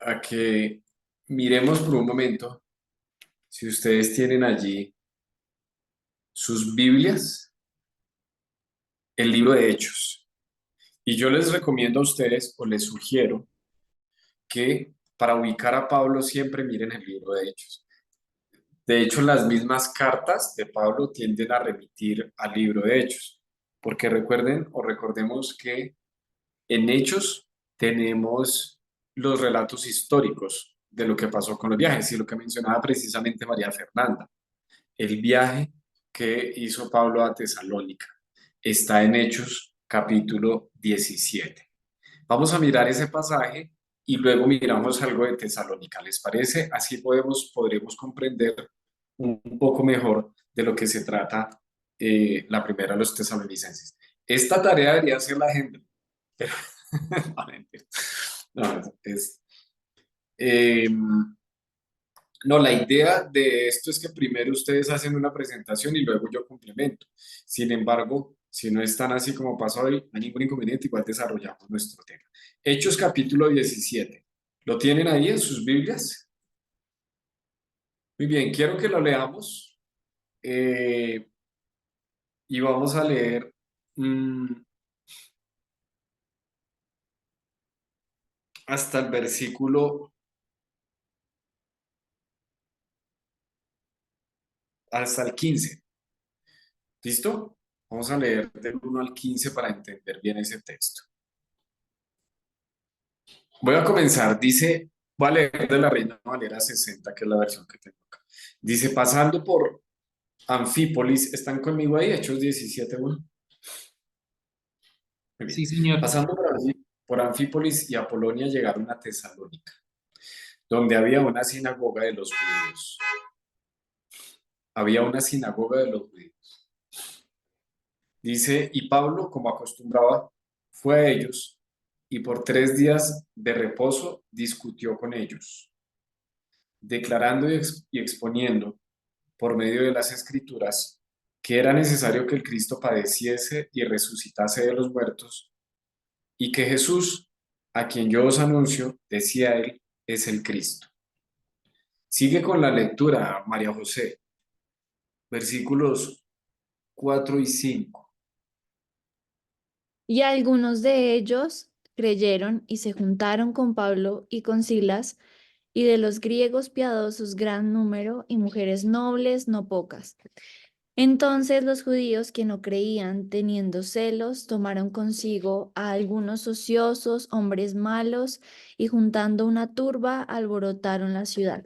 a que miremos por un momento si ustedes tienen allí sus Biblias, el libro de Hechos. Y yo les recomiendo a ustedes o les sugiero que para ubicar a Pablo siempre miren el libro de Hechos. De hecho, las mismas cartas de Pablo tienden a remitir al libro de Hechos, porque recuerden o recordemos que en Hechos tenemos los relatos históricos de lo que pasó con los viajes y lo que mencionaba precisamente María Fernanda. El viaje que hizo Pablo a Tesalónica está en Hechos capítulo 17. Vamos a mirar ese pasaje y luego miramos algo de Tesalónica, ¿les parece? Así podremos comprender un poco mejor de lo que se trata la primera de los tesalonicenses. Esta tarea debería ser la agenda, pero no, mentira. No, eh, no, la idea de esto es que primero ustedes hacen una presentación y luego yo complemento. Sin embargo, si no están así como pasó hoy, no hay ningún inconveniente, igual desarrollamos nuestro tema. Hechos capítulo 17. ¿Lo tienen ahí en sus Biblias? Muy bien, quiero que lo leamos y vamos a leer hasta el versículo, hasta el 15. ¿Listo? Vamos a leer del 1 al 15 para entender bien ese texto. Voy a comenzar, voy a leer de la Reina Valera 60, que es la versión que tengo acá. Dice, pasando por Anfípolis, ¿están conmigo ahí? Hechos 17, bueno. Muy bien. Sí, señor. Pasando por Anfípolis y Apolonia llegaron a Tesalónica, donde había una sinagoga de los judíos. Había una sinagoga de los judíos. Dice, y Pablo, como acostumbraba, fue a ellos y por 3 días de reposo discutió con ellos, declarando y exponiendo por medio de las Escrituras que era necesario que el Cristo padeciese y resucitase de los muertos, y que Jesús, a quien yo os anuncio, decía él, es el Cristo. Sigue con la lectura, María José, versículos 4 y 5. Y algunos de ellos creyeron y se juntaron con Pablo y con Silas, y de los griegos piadosos gran número, y mujeres nobles no pocas. Entonces los judíos que no creían, teniendo celos, tomaron consigo a algunos ociosos, hombres malos, y juntando una turba, alborotaron la ciudad.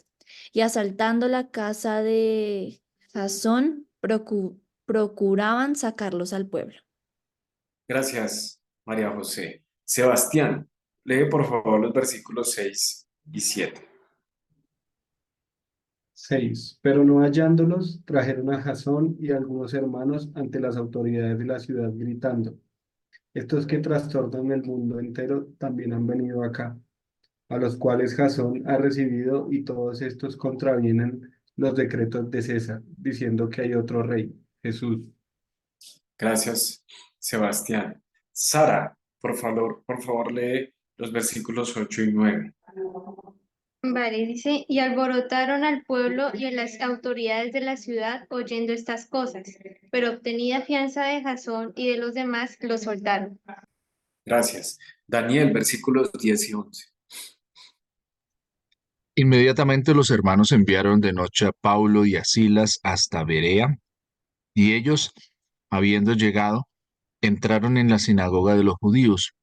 Y asaltando la casa de Jasón, procuraban sacarlos al pueblo. Gracias, María José. Sebastián, lee por favor los versículos 6 y 7. 6. Pero no hallándolos, trajeron a Jasón y a algunos hermanos ante las autoridades de la ciudad gritando: estos que trastornan el mundo entero también han venido acá, a los cuales Jasón ha recibido, y todos estos contravienen los decretos de César, diciendo que hay otro rey, Jesús. Gracias, Sebastián. Sara, por favor, lee los versículos 8 y 9. Vale, dice, y alborotaron al pueblo y a las autoridades de la ciudad oyendo estas cosas, pero obtenida fianza de Jasón y de los demás, los soltaron. Gracias. Daniel, versículos 10 y 11. Inmediatamente los hermanos enviaron de noche a Paulo y a Silas hasta Berea, y ellos, habiendo llegado, entraron en la sinagoga de los judíos,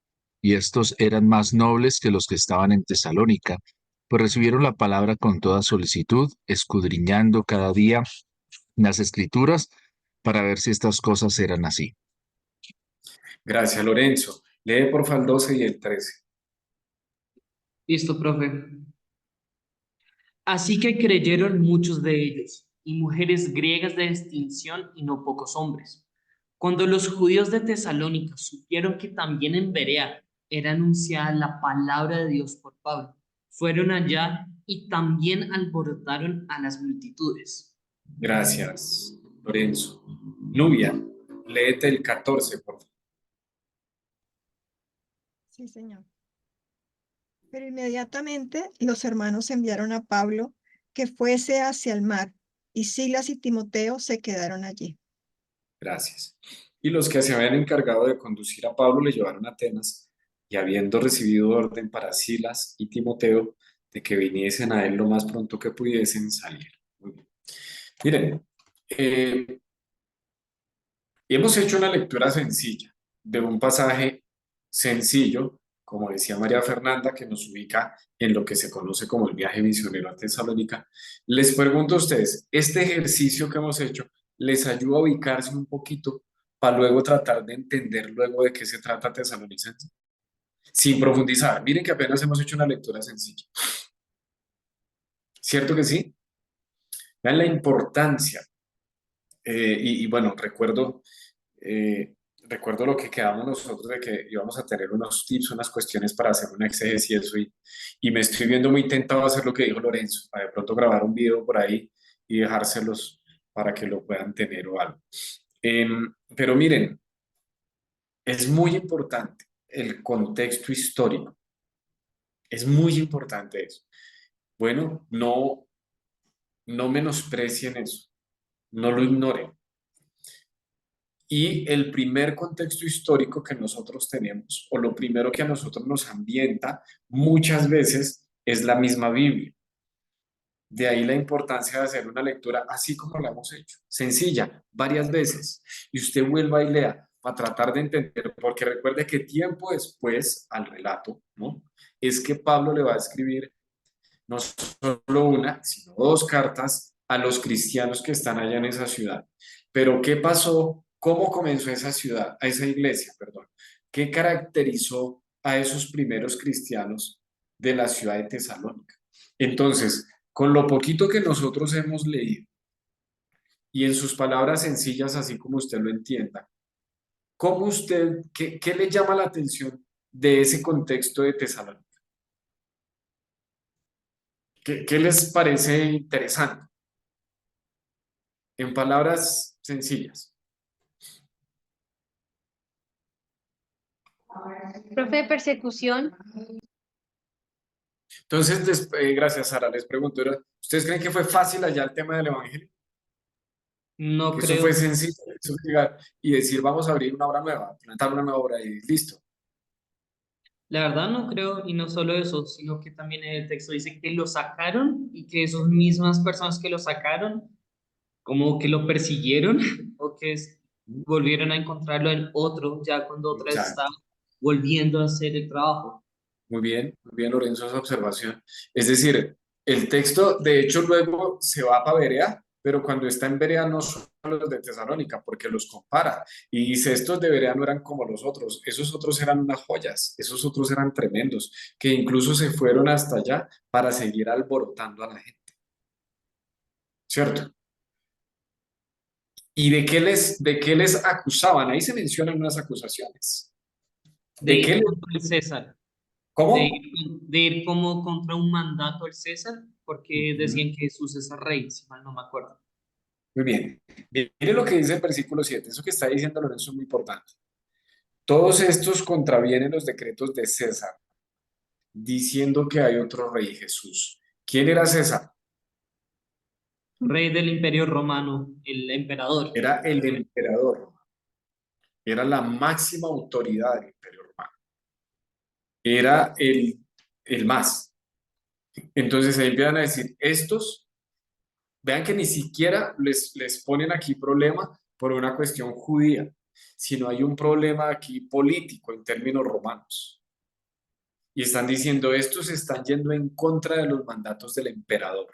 y estos eran más nobles que los que estaban en Tesalónica, pues recibieron la palabra con toda solicitud, escudriñando cada día las escrituras para ver si estas cosas eran así. Gracias, Lorenzo. Lee por favor el 12 y el 13. Listo, profe. Así que creyeron muchos de ellos, y mujeres griegas de distinción y no pocos hombres. Cuando los judíos de Tesalónica supieron que también en Berea era anunciada la palabra de Dios por Pablo, fueron allá y también alborotaron a las multitudes. Gracias, Lorenzo. Nubia, léete el 14, por favor. Sí, señor. Pero inmediatamente los hermanos enviaron a Pablo que fuese hacia el mar, y Silas y Timoteo se quedaron allí. Gracias. Y los que se habían encargado de conducir a Pablo le llevaron a Atenas, y habiendo recibido orden para Silas y Timoteo de que viniesen a él lo más pronto que pudiesen salir. Muy bien. Miren, hemos hecho una lectura sencilla de un pasaje sencillo, como decía María Fernanda, que nos ubica en lo que se conoce como el viaje misionero a Tesalónica. Les pregunto a ustedes, ¿este ejercicio que hemos hecho les ayuda a ubicarse un poquito para luego tratar de entender luego de qué se trata Tesalonicenses? Sin profundizar. Miren que apenas hemos hecho una lectura sencilla. ¿Cierto que sí? Vean la importancia. Bueno, recuerdo lo que quedamos nosotros de que íbamos a tener unos tips, unas cuestiones para hacer una exégesis y eso, y me estoy viendo muy tentado a hacer lo que dijo Lorenzo, a de pronto grabar un video por ahí y dejárselos para que lo puedan tener o algo. Pero miren, es muy importante el contexto histórico, es muy importante eso. Bueno, no menosprecien eso, no lo ignoren. Y el primer contexto histórico que nosotros tenemos, o lo primero que a nosotros nos ambienta, muchas veces es la misma Biblia. De ahí la importancia de hacer una lectura así como la hemos hecho, sencilla, varias veces, y usted vuelva y lea para tratar de entender, porque recuerde que tiempo después al relato, ¿no? Es que Pablo le va a escribir no solo una, sino dos cartas a los cristianos que están allá en esa ciudad. Pero ¿qué pasó? ¿Cómo comenzó esa ciudad, a esa iglesia, perdón? ¿Qué caracterizó a esos primeros cristianos de la ciudad de Tesalónica? Entonces, con lo poquito que nosotros hemos leído y en sus palabras sencillas, así como usted lo entienda, qué le llama la atención de ese contexto de Tesalónica? ¿Qué les parece interesante? En palabras sencillas. Profe, persecución. Entonces, gracias, Sara, les pregunto, ¿ustedes creen que fue fácil allá el tema del evangelio? No Que eso fue creo. sencillo, eso fue llegar y decir, vamos a abrir una obra nueva, plantar una nueva obra y listo. La verdad no creo, y no solo eso, sino que también en el texto dice que lo sacaron y que esas mismas personas que lo sacaron como que lo persiguieron o que volvieron a encontrarlo en otro, ya cuando otra vez Exacto. estaba volviendo a hacer el trabajo. Muy bien, Lorenzo, esa observación. Es decir, el texto, de hecho, luego se va para Berea, pero cuando está en Berea no son los de Tesalónica, porque los compara. Y dice, estos de Berea no eran como los otros, esos otros eran unas joyas, esos otros eran tremendos, que incluso se fueron hasta allá para seguir alborotando a la gente. ¿Cierto? ¿Y de qué les acusaban? Ahí se mencionan unas acusaciones. De ¿De qué? ir contra el César, ¿Cómo? de ir como contra un mandato del César, porque Ujú. decían que Jesús es el rey, si mal no me acuerdo. Muy bien. Mire lo que dice el versículo 7. Eso que está diciendo Lorenzo es muy importante. Todos estos contravienen los decretos de César, diciendo que hay otro rey, Jesús. ¿Quién era César? Rey del Imperio Romano, el emperador. Era el emperador. Era la máxima autoridad del Imperio Romano. Era el más. Entonces ahí empiezan a decir, estos, vean que ni siquiera les ponen aquí problema por una cuestión judía, sino hay un problema aquí político en términos romanos. Y están diciendo, estos están yendo en contra de los mandatos del emperador.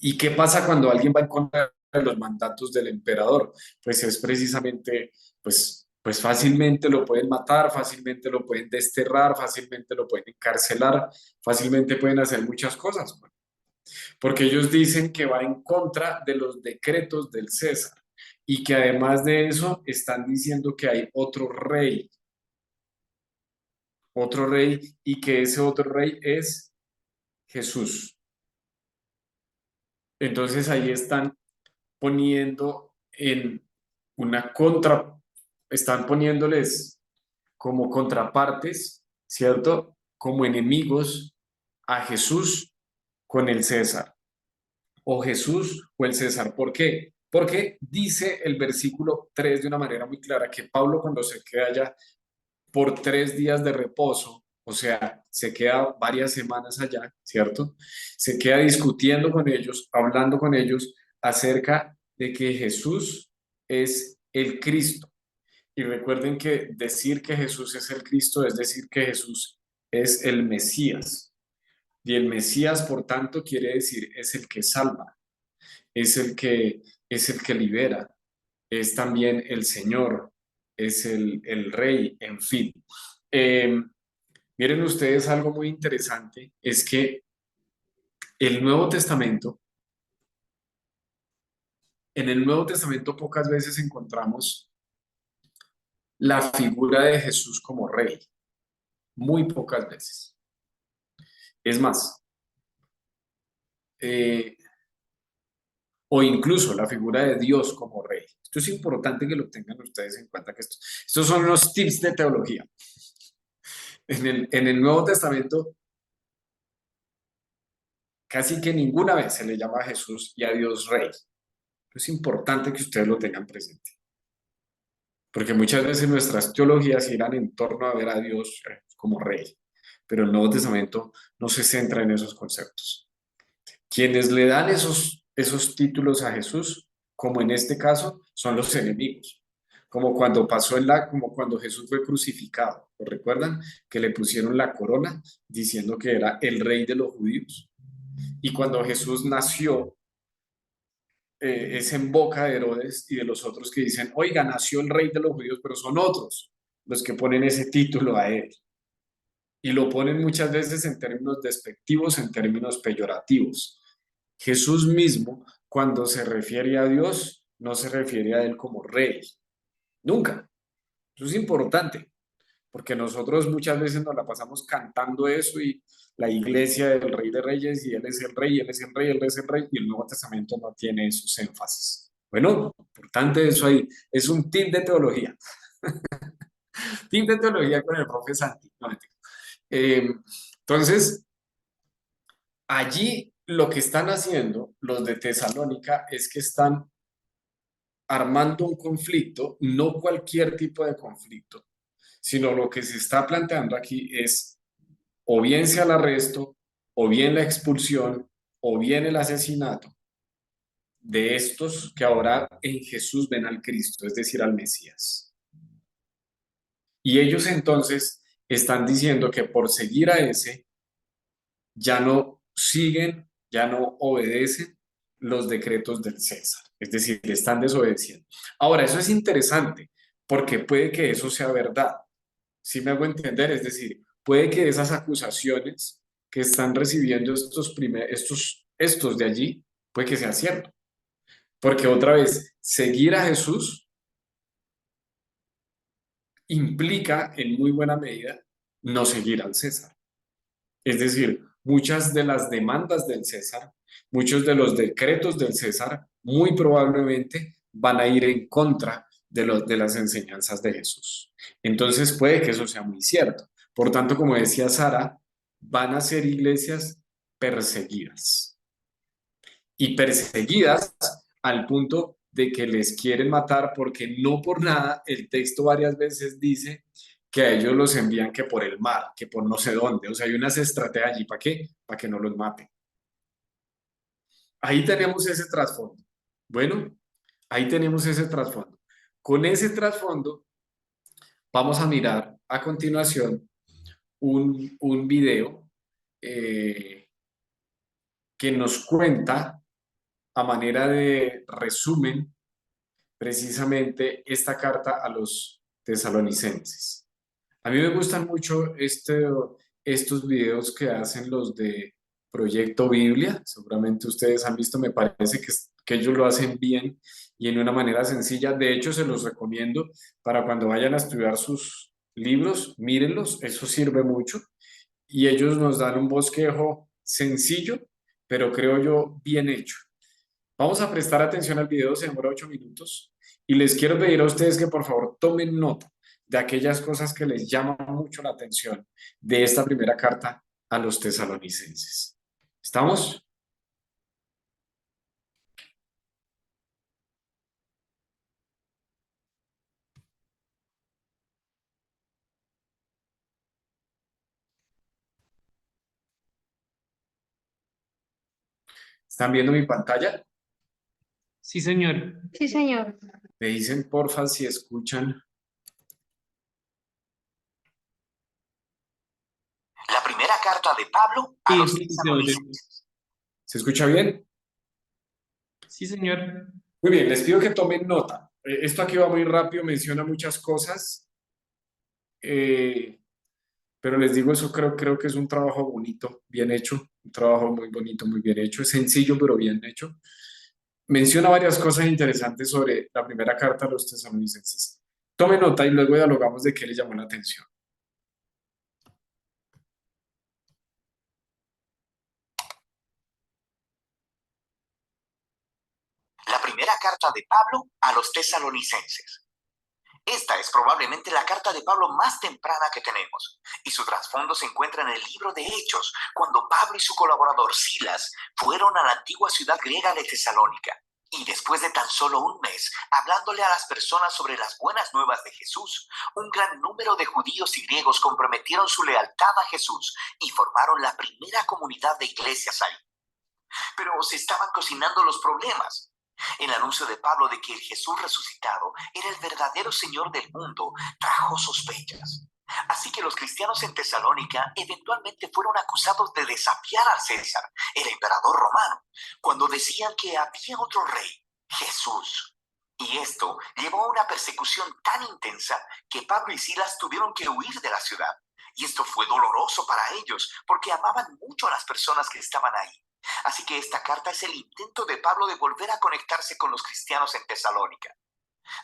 ¿Y qué pasa cuando alguien va en contra de los mandatos del emperador? Pues es precisamente, pues fácilmente lo pueden matar, fácilmente lo pueden desterrar, fácilmente lo pueden encarcelar, fácilmente pueden hacer muchas cosas, pues. Porque ellos dicen que va en contra de los decretos del César y que además de eso están diciendo que hay otro rey y que ese otro rey es Jesús. Entonces ahí están poniendo en una están poniéndoles como contrapartes, ¿cierto? Como enemigos a Jesús con el César, o Jesús o el César. ¿Por qué? Porque dice el versículo 3 de una manera muy clara que Pablo cuando se queda allá por 3 días de reposo, o sea, se queda varias semanas allá, ¿cierto? Se queda discutiendo con ellos, hablando con ellos acerca de que Jesús es el Cristo. Y recuerden que decir que Jesús es el Cristo es decir que Jesús es el Mesías. Y el Mesías, por tanto, quiere decir es el que salva, es el que libera, es también el Señor, es el Rey, en fin. Eh, Miren ustedes algo muy interesante, es que el Nuevo Testamento, en el Nuevo Testamento pocas veces encontramos la figura de Jesús como rey, muy pocas veces. Es más, o incluso la figura de Dios como rey. Esto es importante que lo tengan ustedes en cuenta, que estos son los tips de teología. En el Nuevo Testamento casi que ninguna vez se le llama a Jesús y a Dios rey. Es importante que ustedes lo tengan presente. Porque muchas veces nuestras teologías irán en torno a ver a Dios como rey, pero el Nuevo Testamento no se centra en esos conceptos. Quienes le dan esos títulos a Jesús, como en este caso, son los enemigos. Como cuando Jesús fue crucificado. ¿Lo recuerdan? Que le pusieron la corona diciendo que era el rey de los judíos. Y cuando Jesús nació, es en boca de Herodes y de los otros que dicen, oiga, nació el rey de los judíos, pero son otros los que ponen ese título a él. Y lo ponen muchas veces en términos despectivos, en términos peyorativos. Jesús mismo, cuando se refiere a Dios, no se refiere a él como rey. Nunca. Eso es importante, porque nosotros muchas veces nos la pasamos cantando eso y la iglesia del Rey de Reyes y Él es el Rey, Él es el Rey, Él es el Rey y el Nuevo Testamento no tiene esos énfasis. Bueno, importante eso ahí. Es un tip de teología. Tip de teología con el profe Santi. No, entonces, allí lo que están haciendo los de Tesalónica es que están armando un conflicto, no cualquier tipo de conflicto, sino lo que se está planteando aquí es o bien sea el arresto, o bien la expulsión, o bien el asesinato de estos que ahora en Jesús ven al Cristo, es decir, al Mesías. Y ellos entonces están diciendo que por seguir a ese, ya no siguen, ya no obedecen los decretos del César, es decir, le están desobedeciendo. Ahora, eso es interesante, porque puede que eso sea verdad, ¿sí me hago entender? Es decir, puede que esas acusaciones que están recibiendo estos de allí, puede que sea cierto, porque otra vez, seguir a Jesús implica en muy buena medida no seguir al César. Es decir, muchas de las demandas del César, muchos de los decretos del César, muy probablemente van a ir en contra de las enseñanzas de Jesús. Entonces puede que eso sea muy cierto. Por tanto, como decía Sara, van a ser iglesias perseguidas. Y perseguidas al punto de que les quieren matar porque no por nada el texto varias veces dice que a ellos los envían que por el mar, que por no sé dónde. O sea, hay unas estrategias allí. ¿Para qué? Para que no los maten. Ahí tenemos ese trasfondo. Bueno, ahí tenemos ese trasfondo. Con ese trasfondo vamos a mirar a continuación un video que nos cuenta a manera de resumen precisamente esta carta a los tesalonicenses. A mí me gustan mucho estos videos que hacen los de Proyecto Biblia. Seguramente ustedes han visto, me parece que ellos lo hacen bien y en una manera sencilla. De hecho, se los recomiendo para cuando vayan a estudiar sus libros, mírenlos, eso sirve mucho. Y ellos nos dan un bosquejo sencillo, pero creo yo bien hecho. Vamos a prestar atención al video, se demora 8 minutos, y les quiero pedir a ustedes que por favor tomen nota de aquellas cosas que les llaman mucho la atención de esta primera carta a los tesalonicenses. ¿Estamos? ¿Están viendo mi pantalla? Sí, señor. Sí, señor. Me dicen porfa si escuchan. La primera carta de Pablo a Sí, los sí, se oye. tesalonicenses. ¿Se escucha bien? Sí, señor. Muy bien, les pido que tomen nota. Esto aquí va muy rápido, menciona muchas cosas, pero les digo, eso creo que es un trabajo bonito, bien hecho, un trabajo muy bonito, muy bien hecho. Es sencillo, pero bien hecho. Menciona varias cosas interesantes sobre la primera carta a los tesalonicenses. Tome nota y luego dialogamos de qué le llamó la atención. La primera carta de Pablo a los tesalonicenses. Esta es probablemente la carta de Pablo más temprana que tenemos, y su trasfondo se encuentra en el libro de Hechos, cuando Pablo y su colaborador Silas fueron a la antigua ciudad griega de Tesalónica. Y después de tan solo un mes, hablándole a las personas sobre las buenas nuevas de Jesús, un gran número de judíos y griegos comprometieron su lealtad a Jesús y formaron la primera comunidad de iglesias ahí. Pero se estaban cocinando los problemas. El anuncio de Pablo de que el Jesús resucitado era el verdadero Señor del mundo trajo sospechas. Así que los cristianos en Tesalónica eventualmente fueron acusados de desafiar al César, el emperador romano, cuando decían que había otro rey, Jesús. Y esto llevó a una persecución tan intensa que Pablo y Silas tuvieron que huir de la ciudad. Y esto fue doloroso para ellos porque amaban mucho a las personas que estaban ahí. Así que esta carta es el intento de Pablo de volver a conectarse con los cristianos en Tesalónica.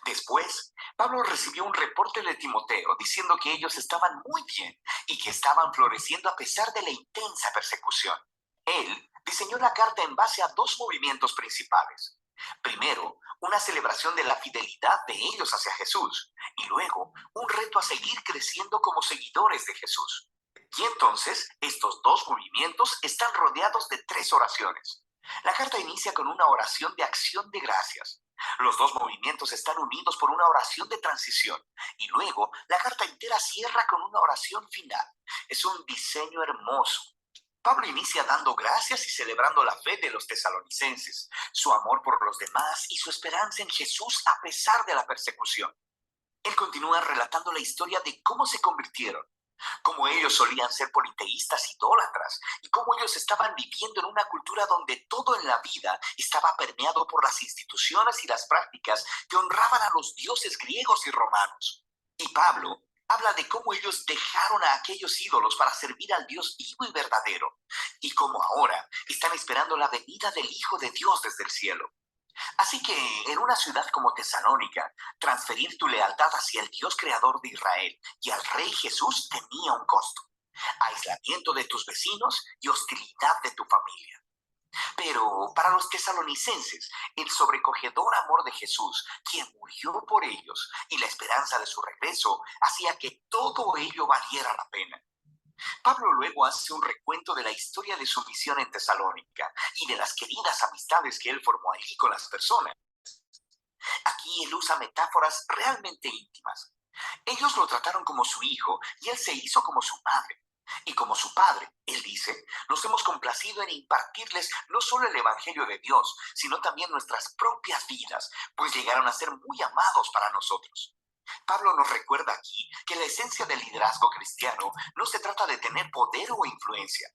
Después, Pablo recibió un reporte de Timoteo diciendo que ellos estaban muy bien y que estaban floreciendo a pesar de la intensa persecución. Él diseñó la carta en base a dos movimientos principales. Primero, una celebración de la fidelidad de ellos hacia Jesús y luego un reto a seguir creciendo como seguidores de Jesús. Y entonces, estos dos movimientos están rodeados de tres oraciones. La carta inicia con una oración de acción de gracias. Los dos movimientos están unidos por una oración de transición. Y luego, la carta entera cierra con una oración final. Es un diseño hermoso. Pablo inicia dando gracias y celebrando la fe de los tesalonicenses, su amor por los demás y su esperanza en Jesús a pesar de la persecución. Él continúa relatando la historia de cómo se convirtieron, cómo ellos solían ser politeístas idólatras y cómo ellos estaban viviendo en una cultura donde todo en la vida estaba permeado por las instituciones y las prácticas que honraban a los dioses griegos y romanos. Y Pablo habla de cómo ellos dejaron a aquellos ídolos para servir al Dios vivo y verdadero, y cómo ahora están esperando la venida del Hijo de Dios desde el cielo. Así que en una ciudad como Tesalónica, transferir tu lealtad hacia el Dios creador de Israel y al Rey Jesús tenía un costo: aislamiento de tus vecinos y hostilidad de tu familia. Pero para los tesalonicenses, el sobrecogedor amor de Jesús, quien murió por ellos, y la esperanza de su regreso, hacía que todo ello valiera la pena. Pablo luego hace un recuento de la historia de su misión en Tesalónica y de las queridas amistades que él formó allí con las personas. Aquí él usa metáforas realmente íntimas. Ellos lo trataron como su hijo y él se hizo como su madre. Y como su padre, él dice, nos hemos complacido en impartirles no solo el Evangelio de Dios, sino también nuestras propias vidas, pues llegaron a ser muy amados para nosotros. Pablo nos recuerda aquí que la esencia del liderazgo cristiano no se trata de tener poder o influencia.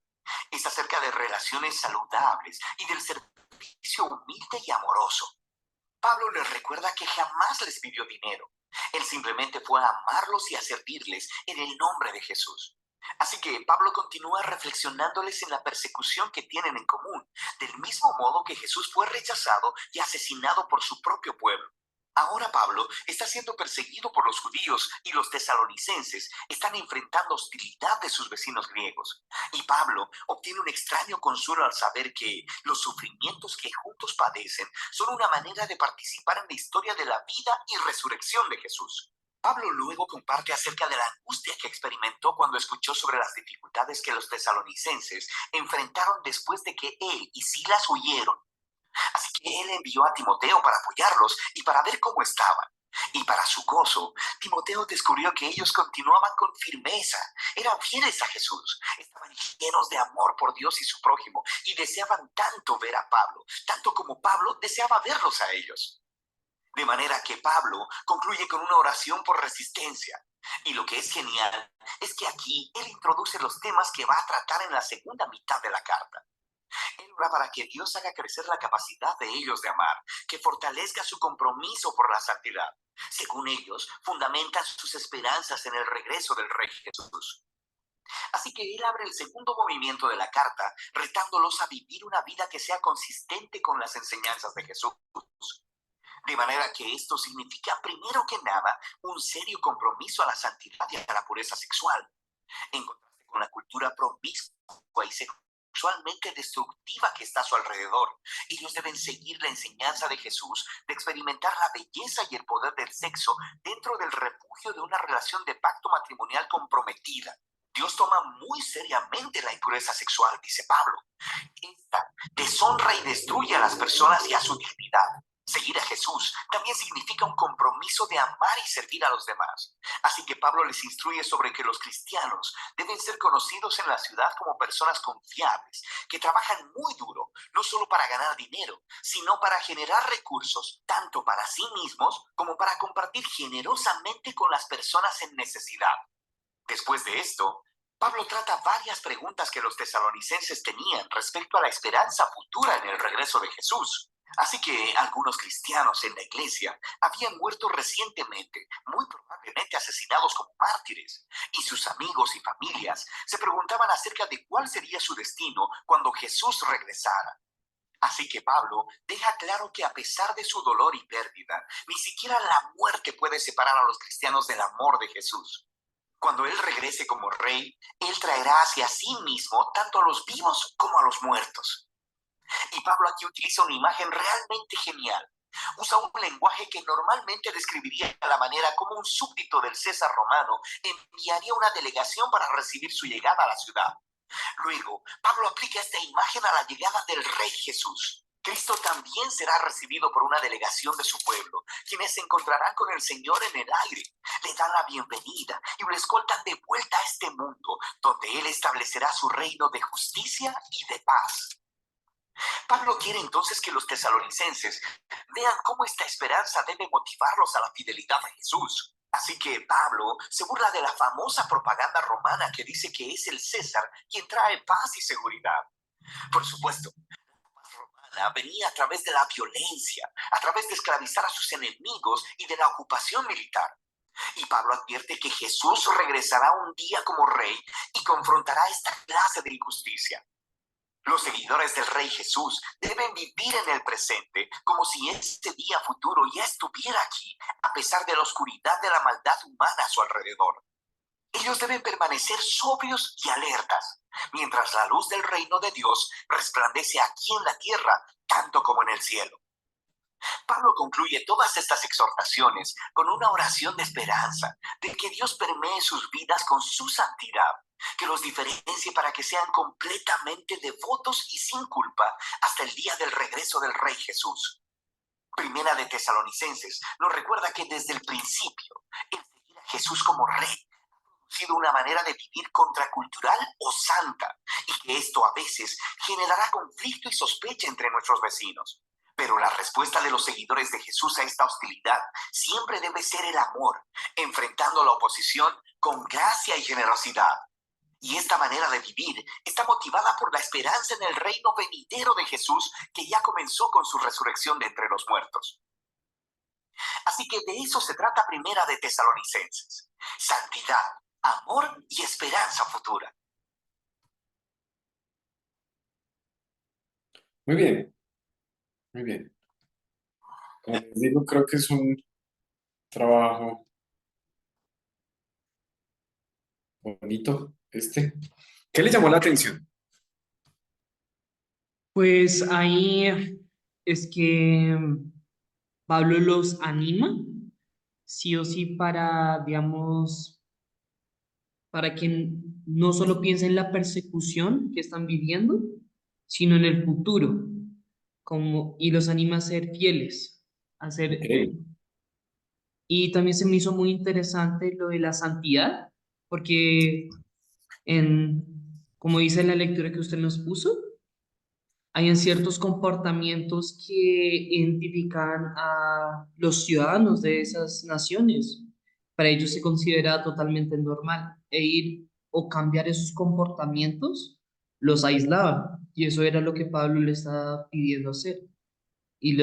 Es acerca de relaciones saludables y del servicio humilde y amoroso. Pablo les recuerda que jamás les pidió dinero. Él simplemente fue a amarlos y a servirles en el nombre de Jesús. Así que Pablo continúa reflexionándoles en la persecución que tienen en común, del mismo modo que Jesús fue rechazado y asesinado por su propio pueblo. Ahora Pablo está siendo perseguido por los judíos y los tesalonicenses están enfrentando hostilidad de sus vecinos griegos. Y Pablo obtiene un extraño consuelo al saber que los sufrimientos que juntos padecen son una manera de participar en la historia de la vida y resurrección de Jesús. Pablo luego comparte acerca de la angustia que experimentó cuando escuchó sobre las dificultades que los tesalonicenses enfrentaron después de que él y Silas huyeron. Así que él envió a Timoteo para apoyarlos y para ver cómo estaban. Y para su gozo, Timoteo descubrió que ellos continuaban con firmeza, eran fieles a Jesús, estaban llenos de amor por Dios y su prójimo, y deseaban tanto ver a Pablo, tanto como Pablo deseaba verlos a ellos. De manera que Pablo concluye con una oración por resistencia. Y lo que es genial es que aquí él introduce los temas que va a tratar en la segunda mitad de la carta. Él ora para que Dios haga crecer la capacidad de ellos de amar, que fortalezca su compromiso por la santidad. Según ellos, fundamentan sus esperanzas en el regreso del Rey Jesús. Así que él abre el segundo movimiento de la carta, retándolos a vivir una vida que sea consistente con las enseñanzas de Jesús. De manera que esto significa, primero que nada, un serio compromiso a la santidad y a la pureza sexual. En contraste con la cultura promiscua y sexualmente destructiva que está a su alrededor, ellos deben seguir la enseñanza de Jesús de experimentar la belleza y el poder del sexo dentro del refugio de una relación de pacto matrimonial comprometida. Dios toma muy seriamente la impureza sexual, dice Pablo. Esta deshonra y destruye a las personas y a su dignidad. Seguir a Jesús también significa un compromiso de amar y servir a los demás. Así que Pablo les instruye sobre que los cristianos deben ser conocidos en la ciudad como personas confiables, que trabajan muy duro, no solo para ganar dinero, sino para generar recursos, tanto para sí mismos como para compartir generosamente con las personas en necesidad. Después de esto, Pablo trata varias preguntas que los tesalonicenses tenían respecto a la esperanza futura en el regreso de Jesús. Así que algunos cristianos en la iglesia habían muerto recientemente, muy probablemente asesinados como mártires, y sus amigos y familias se preguntaban acerca de cuál sería su destino cuando Jesús regresara. Así que Pablo deja claro que a pesar de su dolor y pérdida, ni siquiera la muerte puede separar a los cristianos del amor de Jesús. Cuando Él regrese como rey, Él traerá hacia sí mismo tanto a los vivos como a los muertos. Y Pablo aquí utiliza una imagen realmente genial. Usa un lenguaje que normalmente describiría la manera como un súbdito del César romano enviaría una delegación para recibir su llegada a la ciudad. Luego, Pablo aplica esta imagen a la llegada del Rey Jesús. Cristo también será recibido por una delegación de su pueblo, quienes se encontrarán con el Señor en el aire, le dan la bienvenida y lo escoltan de vuelta a este mundo, donde Él establecerá su reino de justicia y de paz. Pablo quiere entonces que los tesalonicenses vean cómo esta esperanza debe motivarlos a la fidelidad a Jesús. Así que Pablo se burla de la famosa propaganda romana que dice que es el César quien trae paz y seguridad. Por supuesto, venía a través de la violencia, a través de esclavizar a sus enemigos y de la ocupación militar. Y Pablo advierte que Jesús regresará un día como rey y confrontará esta clase de injusticia. Los seguidores del Rey Jesús deben vivir en el presente como si este día futuro ya estuviera aquí, a pesar de la oscuridad de la maldad humana a su alrededor. Ellos deben permanecer sobrios y alertas, mientras la luz del reino de Dios resplandece aquí en la tierra, tanto como en el cielo. Pablo concluye todas estas exhortaciones con una oración de esperanza, de que Dios permee sus vidas con su santidad, que los diferencie para que sean completamente devotos y sin culpa hasta el día del regreso del Rey Jesús. Primera de Tesalonicenses nos recuerda que desde el principio, el seguir a Jesús como Rey ha sido una manera de vivir contracultural o santa, y que esto a veces generará conflicto y sospecha entre nuestros vecinos. Pero la respuesta de los seguidores de Jesús a esta hostilidad siempre debe ser el amor, enfrentando la oposición con gracia y generosidad. Y esta manera de vivir está motivada por la esperanza en el reino venidero de Jesús, que ya comenzó con su resurrección de entre los muertos. Así que de eso se trata Primera de Tesalonicenses: santidad, amor y esperanza futura. Muy bien, muy bien. Como les digo, creo que es un trabajo bonito ¿Qué le llamó la atención? Pues ahí es que Pablo los anima, sí o sí, para, digamos, para que no solo piensen en la persecución que están viviendo, sino en el futuro, y los anima a ser fieles, a ser. Ok. Y también se me hizo muy interesante lo de la santidad, porque como dice la lectura que usted nos puso, hay en ciertos comportamientos que identifican a los ciudadanos de esas naciones. Para ellos se considera totalmente normal, e ir o cambiar esos comportamientos los aislaban, y eso era lo que Pablo le estaba pidiendo hacer, y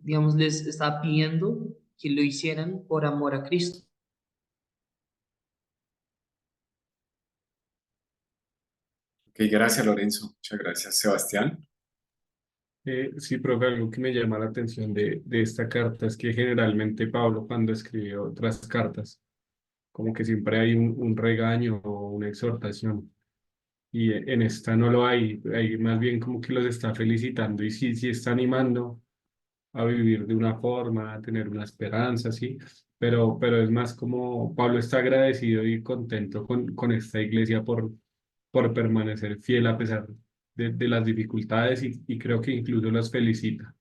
digamos, les estaba pidiendo que lo hicieran por amor a Cristo. Ok, gracias Lorenzo, muchas gracias Sebastián. Sí, profe, algo que me llama la atención de esta carta es que generalmente Pablo, cuando escribe otras cartas, como que siempre hay un regaño o una exhortación, y en esta no lo hay más bien como que los está felicitando y sí está animando a vivir de una forma, a tener una esperanza, sí, pero es más como Pablo está agradecido y contento con esta iglesia por permanecer fiel a pesar de las dificultades, y creo que incluso las felicita.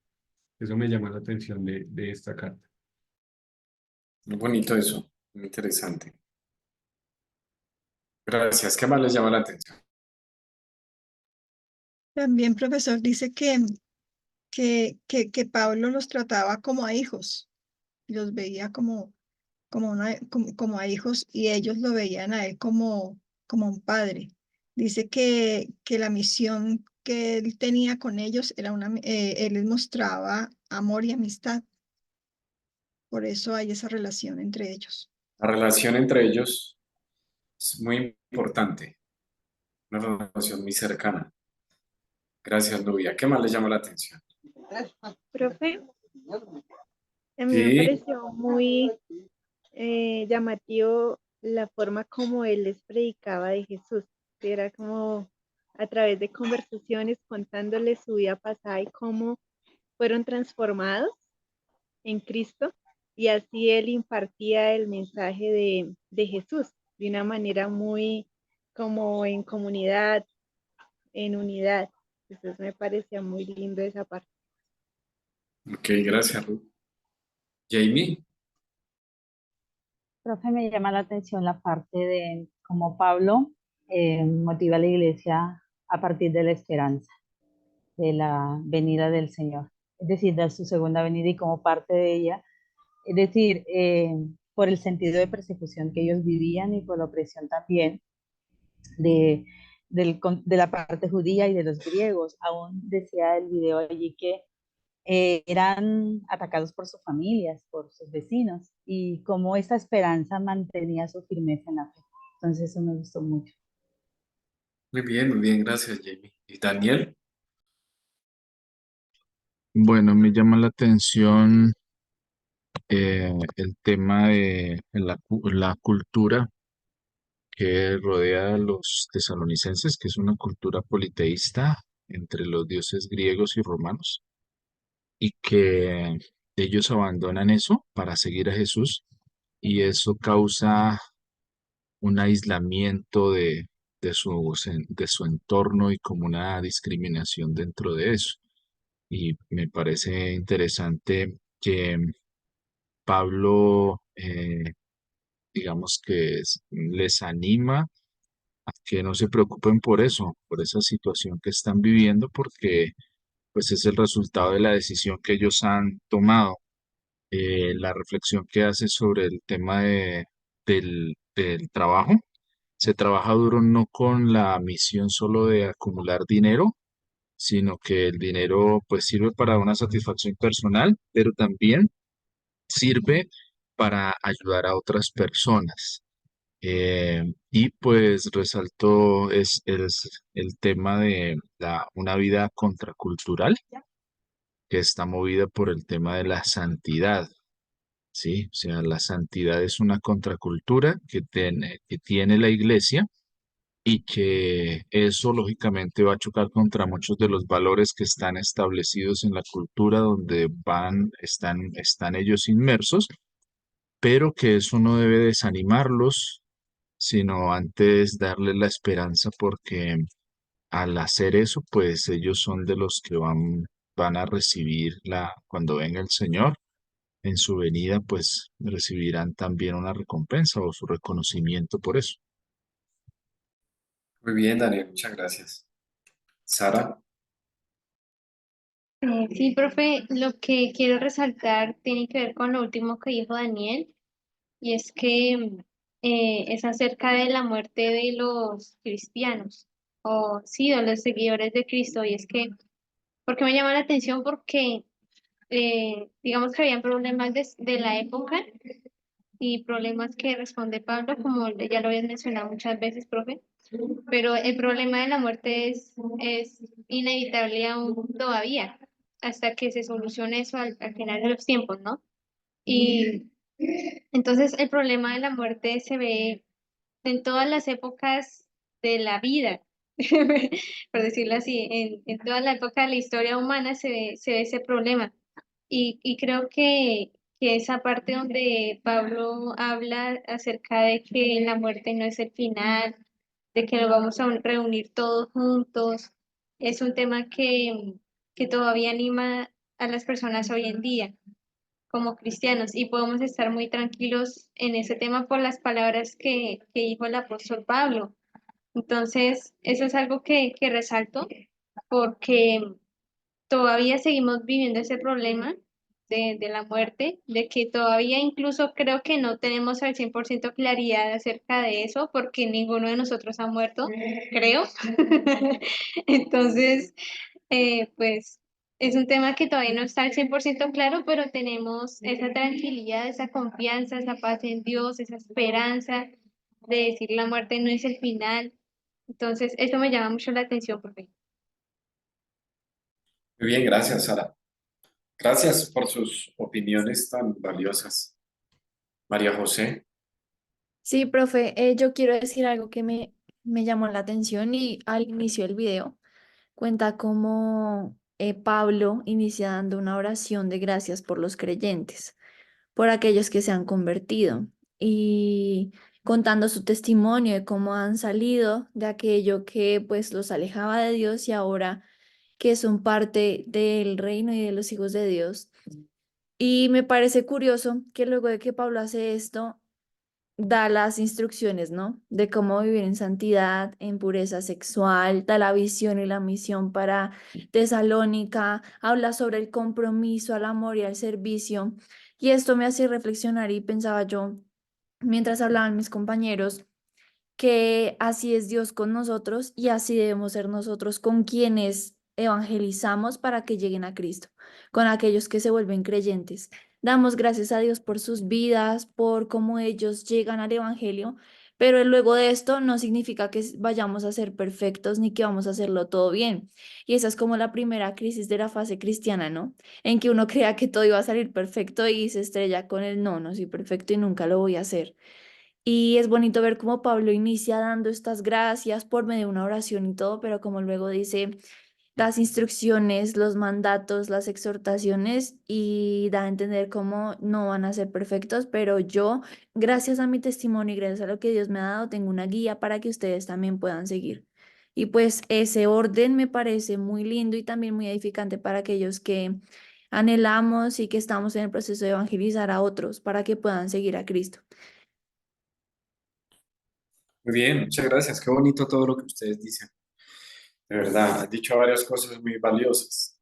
Eso me llama la atención de esta carta. Muy bonito eso, muy interesante. Gracias, ¿qué más les llama la atención? También, profesor, dice que Pablo los trataba como a hijos, los veía como a hijos, y ellos lo veían a él como un padre. Dice que la misión que él tenía con ellos era él les mostraba amor y amistad. Por eso hay esa relación entre ellos. La relación entre ellos es muy importante, una relación muy cercana. Gracias, Nubia. ¿Qué más les llama la atención? Profe, a mí me Sí, pareció muy llamativo la forma como él les predicaba de Jesús, que era como a través de conversaciones contándoles su vida pasada y cómo fueron transformados en Cristo, y así él impartía el mensaje de Jesús de una manera muy como en comunidad, en unidad. Entonces me parecía muy lindo esa parte. Ok, gracias, Ruth. Jamie. Profe, me llama la atención la parte de cómo Pablo motiva a la iglesia a partir de la esperanza, de la venida del Señor, es decir, de su segunda venida y como parte de ella, es decir, por el sentido de persecución que ellos vivían y por la opresión también de, de la parte judía y de los griegos. Aún decía el video allí que eran atacados por sus familias, por sus vecinos, y cómo esa esperanza mantenía su firmeza en la fe. Entonces eso me gustó mucho. Muy bien, gracias, Jamie. ¿Y Daniel? Bueno, me llama la atención el tema de la cultura que rodea a los tesalonicenses, que es una cultura politeísta entre los dioses griegos y romanos, y que ellos abandonan eso para seguir a Jesús, y eso causa un aislamiento de su entorno y como una discriminación dentro de eso. Y me parece interesante que Pablo, digamos que les anima a que no se preocupen por eso, por esa situación que están viviendo, porque pues es el resultado de la decisión que ellos han tomado. La reflexión que hace sobre el tema del trabajo. Se trabaja duro no con la misión solo de acumular dinero, sino que el dinero pues sirve para una satisfacción personal, pero también sirve para ayudar a otras personas. Y pues resaltó es el tema de una vida contracultural que está movida por el tema de la santidad, ¿sí? O sea, la santidad es una contracultura que tiene la iglesia y que eso lógicamente va a chocar contra muchos de los valores que están establecidos en la cultura donde están ellos inmersos, pero que eso no debe desanimarlos, sino antes darles la esperanza porque al hacer eso, pues ellos son de los que van a recibir cuando venga el Señor, en su venida, pues recibirán también una recompensa o su reconocimiento por eso. Muy bien, Daniel, muchas gracias. Sara. Sí, profe, lo que quiero resaltar tiene que ver con lo último que dijo Daniel, y es que es acerca de la muerte de los cristianos, o sí, de los seguidores de Cristo, y es que, porque me llama la atención porque digamos que habían problemas de la época y problemas que responde Pablo, como ya lo habías mencionado muchas veces, profe, pero el problema de la muerte es inevitable aún todavía, hasta que se solucione eso al final de los tiempos, ¿no? Y entonces el problema de la muerte se ve en todas las épocas de la vida, por decirlo así, en toda la época de la historia humana se ve ese problema. Y creo que esa parte donde Pablo habla acerca de que la muerte no es el final, de que nos vamos a reunir todos juntos, es un tema que todavía anima a las personas hoy en día como cristianos y podemos estar muy tranquilos en ese tema por las palabras que dijo el apóstol Pablo. Entonces, eso es algo que resalto porque todavía seguimos viviendo ese problema de la muerte, de que todavía incluso creo que no tenemos al 100% claridad acerca de eso, porque ninguno de nosotros ha muerto, creo. Entonces, pues es un tema que todavía no está al 100% claro, pero tenemos esa tranquilidad, esa confianza, esa paz en Dios, esa esperanza de decir la muerte no es el final. Entonces, eso me llama mucho la atención, porque Muy bien, gracias, Sara. Gracias por sus opiniones tan valiosas. María José. Sí, profe, yo quiero decir algo que me llamó la atención y al inicio del video cuenta cómo Pablo inicia dando una oración de gracias por los creyentes, por aquellos que se han convertido y contando su testimonio de cómo han salido de aquello que pues los alejaba de Dios y ahora que son parte del reino y de los hijos de Dios. Y me parece curioso que luego de que Pablo hace esto, da las instrucciones, ¿no? De cómo vivir en santidad, en pureza sexual, da la visión y la misión para Tesalónica, habla sobre el compromiso al amor y al servicio. Y esto me hace reflexionar y pensaba yo, mientras hablaban mis compañeros, que así es Dios con nosotros y así debemos ser nosotros con quienes evangelizamos para que lleguen a Cristo, con aquellos que se vuelven creyentes. Damos gracias a Dios por sus vidas, por cómo ellos llegan al Evangelio, pero luego de esto no significa que vayamos a ser perfectos ni que vamos a hacerlo todo bien. Y esa es como la primera crisis de la fase cristiana, ¿no? En que uno crea que todo iba a salir perfecto y se estrella con el no, no soy perfecto y nunca lo voy a hacer. Y es bonito ver cómo Pablo inicia dando estas gracias por medio de una oración y todo, pero como luego dice las instrucciones, los mandatos, las exhortaciones y da a entender cómo no van a ser perfectos, pero yo, gracias a mi testimonio y gracias a lo que Dios me ha dado, tengo una guía para que ustedes también puedan seguir. Y pues ese orden me parece muy lindo y también muy edificante para aquellos que anhelamos y que estamos en el proceso de evangelizar a otros para que puedan seguir a Cristo. Muy bien, muchas gracias. Qué bonito todo lo que ustedes dicen. De verdad, has dicho varias cosas muy valiosas.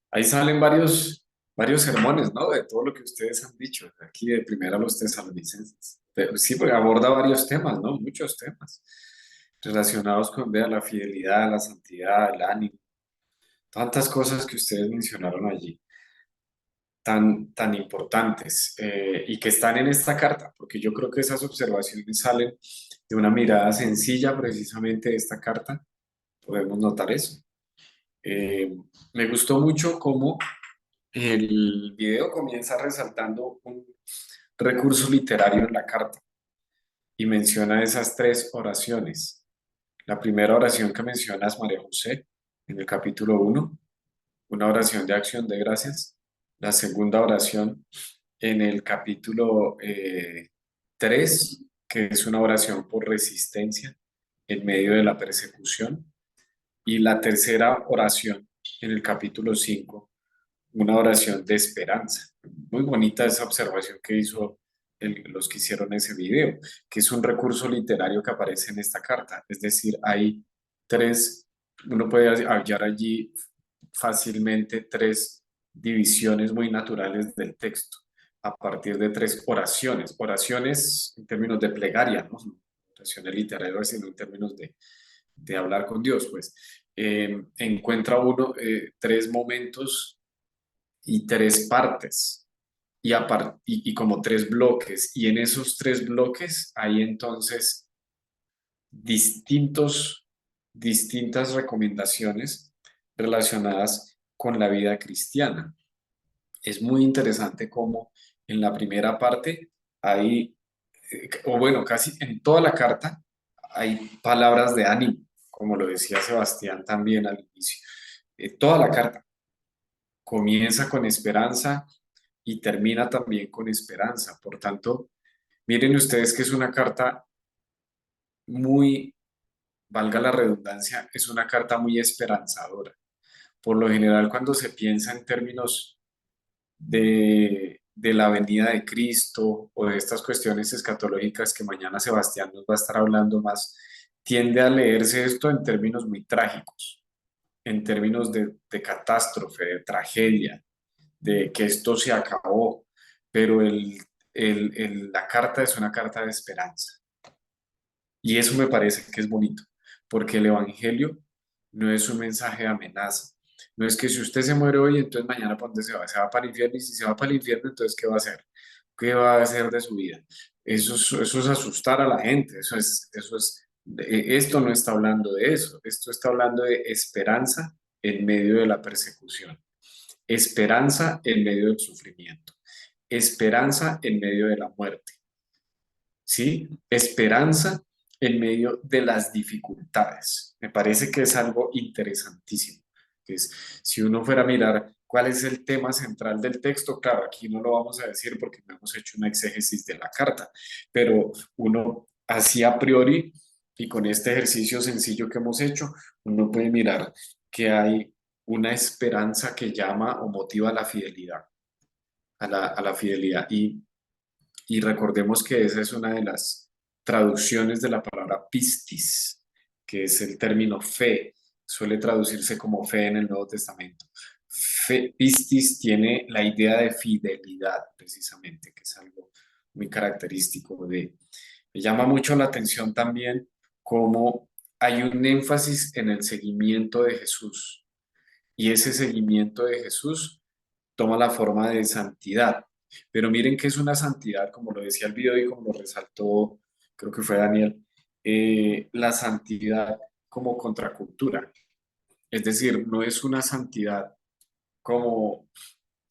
Ahí salen varios sermones, ¿no? De todo lo que ustedes han dicho. Aquí de primera los tesalonicenses. Pero sí, porque aborda varios temas, ¿no? Muchos temas relacionados con vea, la fidelidad, la santidad, el ánimo. Tantas cosas que ustedes mencionaron allí, tan importantes y que están en esta carta, porque yo creo que esas observaciones salen de una mirada sencilla precisamente de esta carta. Podemos notar eso. Me gustó mucho cómo el video comienza resaltando un recurso literario en la carta y menciona esas tres oraciones. La primera oración que menciona es María José en el capítulo 1, una oración de acción de gracias. La segunda oración en el capítulo 3, que es una oración por resistencia en medio de la persecución. Y la tercera oración en el capítulo 5, una oración de esperanza. Muy bonita esa observación que hizo los que hicieron ese video, que es un recurso literario que aparece en esta carta. Es decir, hay tres, uno puede hallar allí fácilmente tres divisiones muy naturales del texto, a partir de tres oraciones. Oraciones en términos de plegaria, ¿no? Oraciones literarias, sino en términos de hablar con Dios, pues. Encuentra uno tres momentos y tres partes y como tres bloques, y en esos tres bloques hay entonces distintas recomendaciones relacionadas con la vida cristiana. Es muy interesante cómo en la primera parte hay, o bueno, casi en toda la carta hay palabras de ánimo, como lo decía Sebastián también al inicio. Toda la carta comienza con esperanza y termina también con esperanza. Por tanto, miren ustedes que es una carta muy, valga la redundancia, es una carta muy esperanzadora. Por lo general, cuando se piensa en términos de la venida de Cristo o de estas cuestiones escatológicas que mañana Sebastián nos va a estar hablando más, tiende a leerse esto en términos muy trágicos, en términos de catástrofe, de tragedia, de que esto se acabó, pero la carta es una carta de esperanza. Y eso me parece que es bonito, porque el Evangelio no es un mensaje de amenaza. No es que si usted se muere hoy, entonces mañana ¿para dónde se va? Se va para el infierno, y si se va para el infierno, entonces ¿qué va a hacer? ¿Qué va a hacer de su vida? Eso es asustar a la gente, esto no está hablando de eso, esto está hablando de esperanza en medio de la persecución, esperanza en medio del sufrimiento, esperanza en medio de la muerte, ¿sí? Esperanza en medio de las dificultades. Me parece que es algo interesantísimo. Si uno fuera a mirar cuál es el tema central del texto, claro, aquí no lo vamos a decir porque no hemos hecho una exégesis de la carta, pero uno así a priori y con este ejercicio sencillo que hemos hecho, uno puede mirar que hay una esperanza que llama o motiva a la fidelidad, a la fidelidad. Y recordemos que esa es una de las traducciones de la palabra pistis, que es el término fe, suele traducirse como fe en el Nuevo Testamento. Pistis tiene la idea de fidelidad, precisamente, que es algo muy característico de... Me llama mucho la atención también cómo hay un énfasis en el seguimiento de Jesús, y ese seguimiento de Jesús toma la forma de santidad. Pero miren que es una santidad, como lo decía el video y como lo resaltó, creo que fue Daniel, la santidad como contracultura. Es decir, no es una santidad como,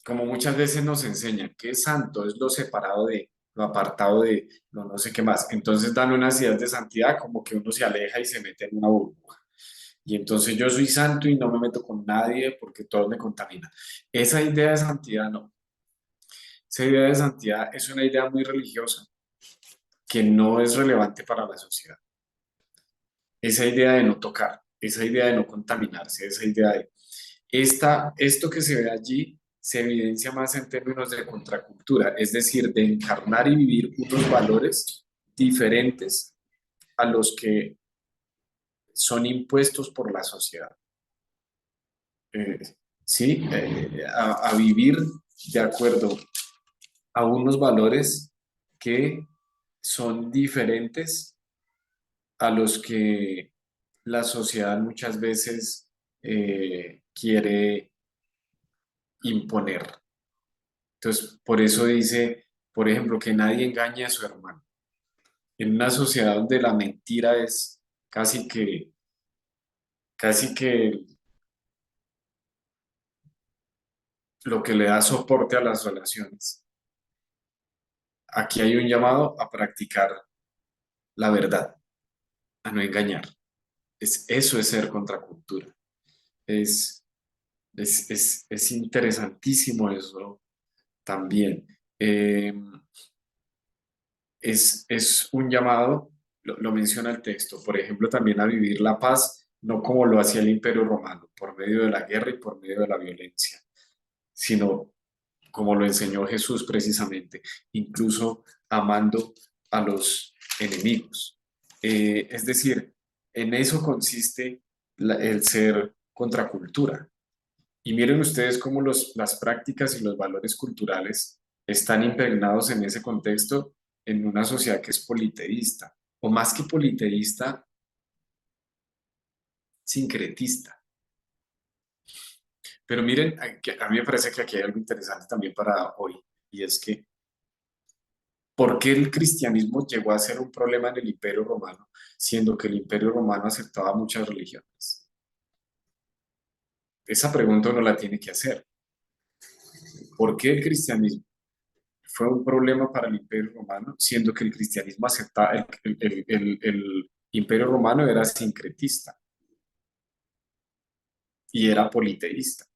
como muchas veces nos enseñan, que es santo, es lo separado de, lo apartado de, lo no sé qué más. Entonces dan unas ideas de santidad como que uno se aleja y se mete en una burbuja. Y entonces yo soy santo y no me meto con nadie porque todo me contamina. Esa idea de santidad no. Esa idea de santidad es una idea muy religiosa que no es relevante para la sociedad. Esa idea de no tocar, esa idea de no contaminarse, esa idea de... esto que se ve allí se evidencia más en términos de contracultura, es decir, de encarnar y vivir unos valores diferentes a los que son impuestos por la sociedad. ¿Sí? A vivir de acuerdo a unos valores que son diferentes a los que la sociedad muchas veces quiere imponer. Entonces, por eso dice, por ejemplo, que nadie engañe a su hermano. En una sociedad donde la mentira es casi que lo que le da soporte a las relaciones. Aquí hay un llamado a practicar la verdad, a no engañar. Eso es ser contracultura. Es interesantísimo eso también. Es un llamado, lo menciona el texto, por ejemplo, también a vivir la paz, no como lo hacía el Imperio Romano, por medio de la guerra y por medio de la violencia, sino como lo enseñó Jesús precisamente, incluso amando a los enemigos. Es decir, en eso consiste el ser contracultura. Y miren ustedes cómo las prácticas y los valores culturales están impregnados en ese contexto en una sociedad que es politeísta, o más que politeísta, sincretista. Pero miren, a mí me parece que aquí hay algo interesante también para hoy, y es que ¿por qué el cristianismo llegó a ser un problema en el Imperio Romano, siendo que el Imperio Romano aceptaba muchas religiones? Esa pregunta uno la tiene que hacer. ¿Por qué el cristianismo fue un problema para el Imperio Romano, siendo que el cristianismo aceptaba, el Imperio Romano era sincretista y era politeísta?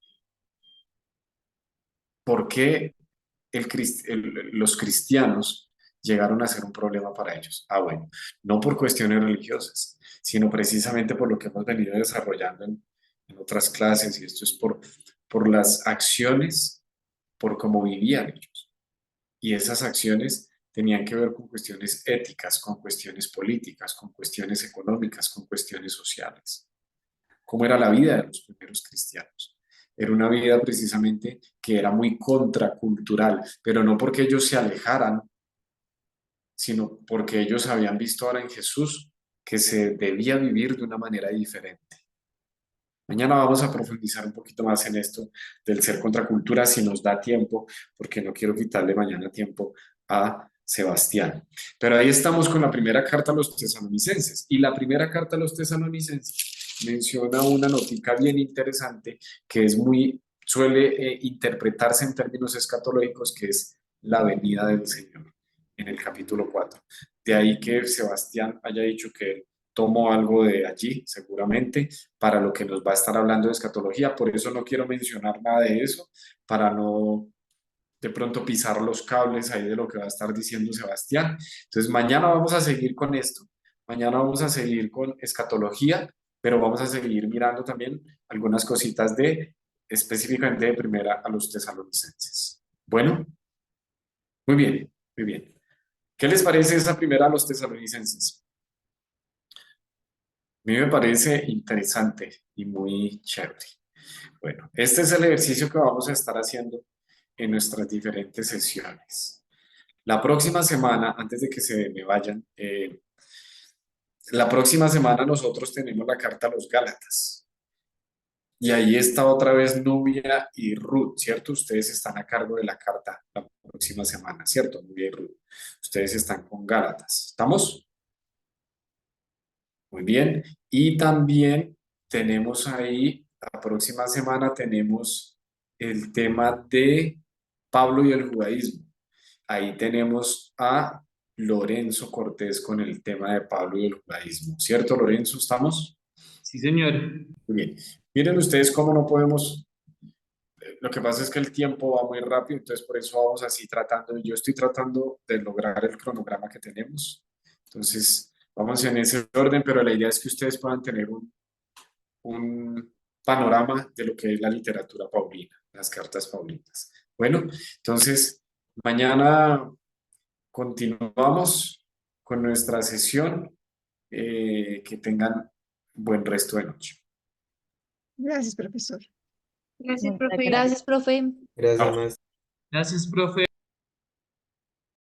¿Por qué los cristianos llegaron a ser un problema para ellos? Ah, bueno, no por cuestiones religiosas, sino precisamente por lo que hemos venido desarrollando en otras clases, y esto es por las acciones, por cómo vivían ellos. Y esas acciones tenían que ver con cuestiones éticas, con cuestiones políticas, con cuestiones económicas, con cuestiones sociales. ¿Cómo era la vida de los primeros cristianos? Era una vida precisamente que era muy contracultural, pero no porque ellos se alejaran, sino porque ellos habían visto ahora en Jesús que se debía vivir de una manera diferente. Mañana vamos a profundizar un poquito más en esto del ser contracultura, si nos da tiempo, porque no quiero quitarle mañana tiempo a Sebastián. Pero ahí estamos con la primera carta a los tesalonicenses. Y la primera carta a los tesalonicenses menciona una notica bien interesante que suele interpretarse en términos escatológicos, que es la venida del Señor en el capítulo 4. De ahí que Sebastián haya dicho que él tomó algo de allí, seguramente, para lo que nos va a estar hablando de escatología. Por eso no quiero mencionar nada de eso, para no de pronto pisar los cables ahí de lo que va a estar diciendo Sebastián. Entonces, mañana vamos a seguir con esto. Mañana vamos a seguir con escatología, pero vamos a seguir mirando también algunas cositas específicamente de primera a los tesalonicenses. Bueno, muy bien, muy bien. ¿Qué les parece esa primera a los tesalonicenses? A mí me parece interesante y muy chévere. Bueno, este es el ejercicio que vamos a estar haciendo en nuestras diferentes sesiones. La próxima semana, antes de que se me vayan, la próxima semana nosotros tenemos la carta a los Gálatas. Y ahí está otra vez Nubia y Ruth, ¿cierto? Ustedes están a cargo de la carta la próxima semana, ¿cierto? Nubia y Ruth. Ustedes están con Gálatas. ¿Estamos? Muy bien. Y también tenemos ahí, la próxima semana tenemos el tema de Pablo y el judaísmo. Ahí tenemos a Lorenzo Cortés con el tema de Pablo y el judaísmo. ¿Cierto, Lorenzo? ¿Estamos? Sí, señor. Muy bien. Miren ustedes cómo no podemos. Lo que pasa es que el tiempo va muy rápido, entonces por eso vamos así tratando. Yo estoy tratando de lograr el cronograma que tenemos. Entonces, vamos en ese orden, pero la idea es que ustedes puedan tener un panorama de lo que es la literatura paulina, las cartas paulinas. Bueno, entonces, mañana continuamos con nuestra sesión. Que tengan buen resto de noche. Gracias, profesor. Gracias, Muchas profe. Gracias, profe. Gracias, Chao. maestro. Gracias, profe.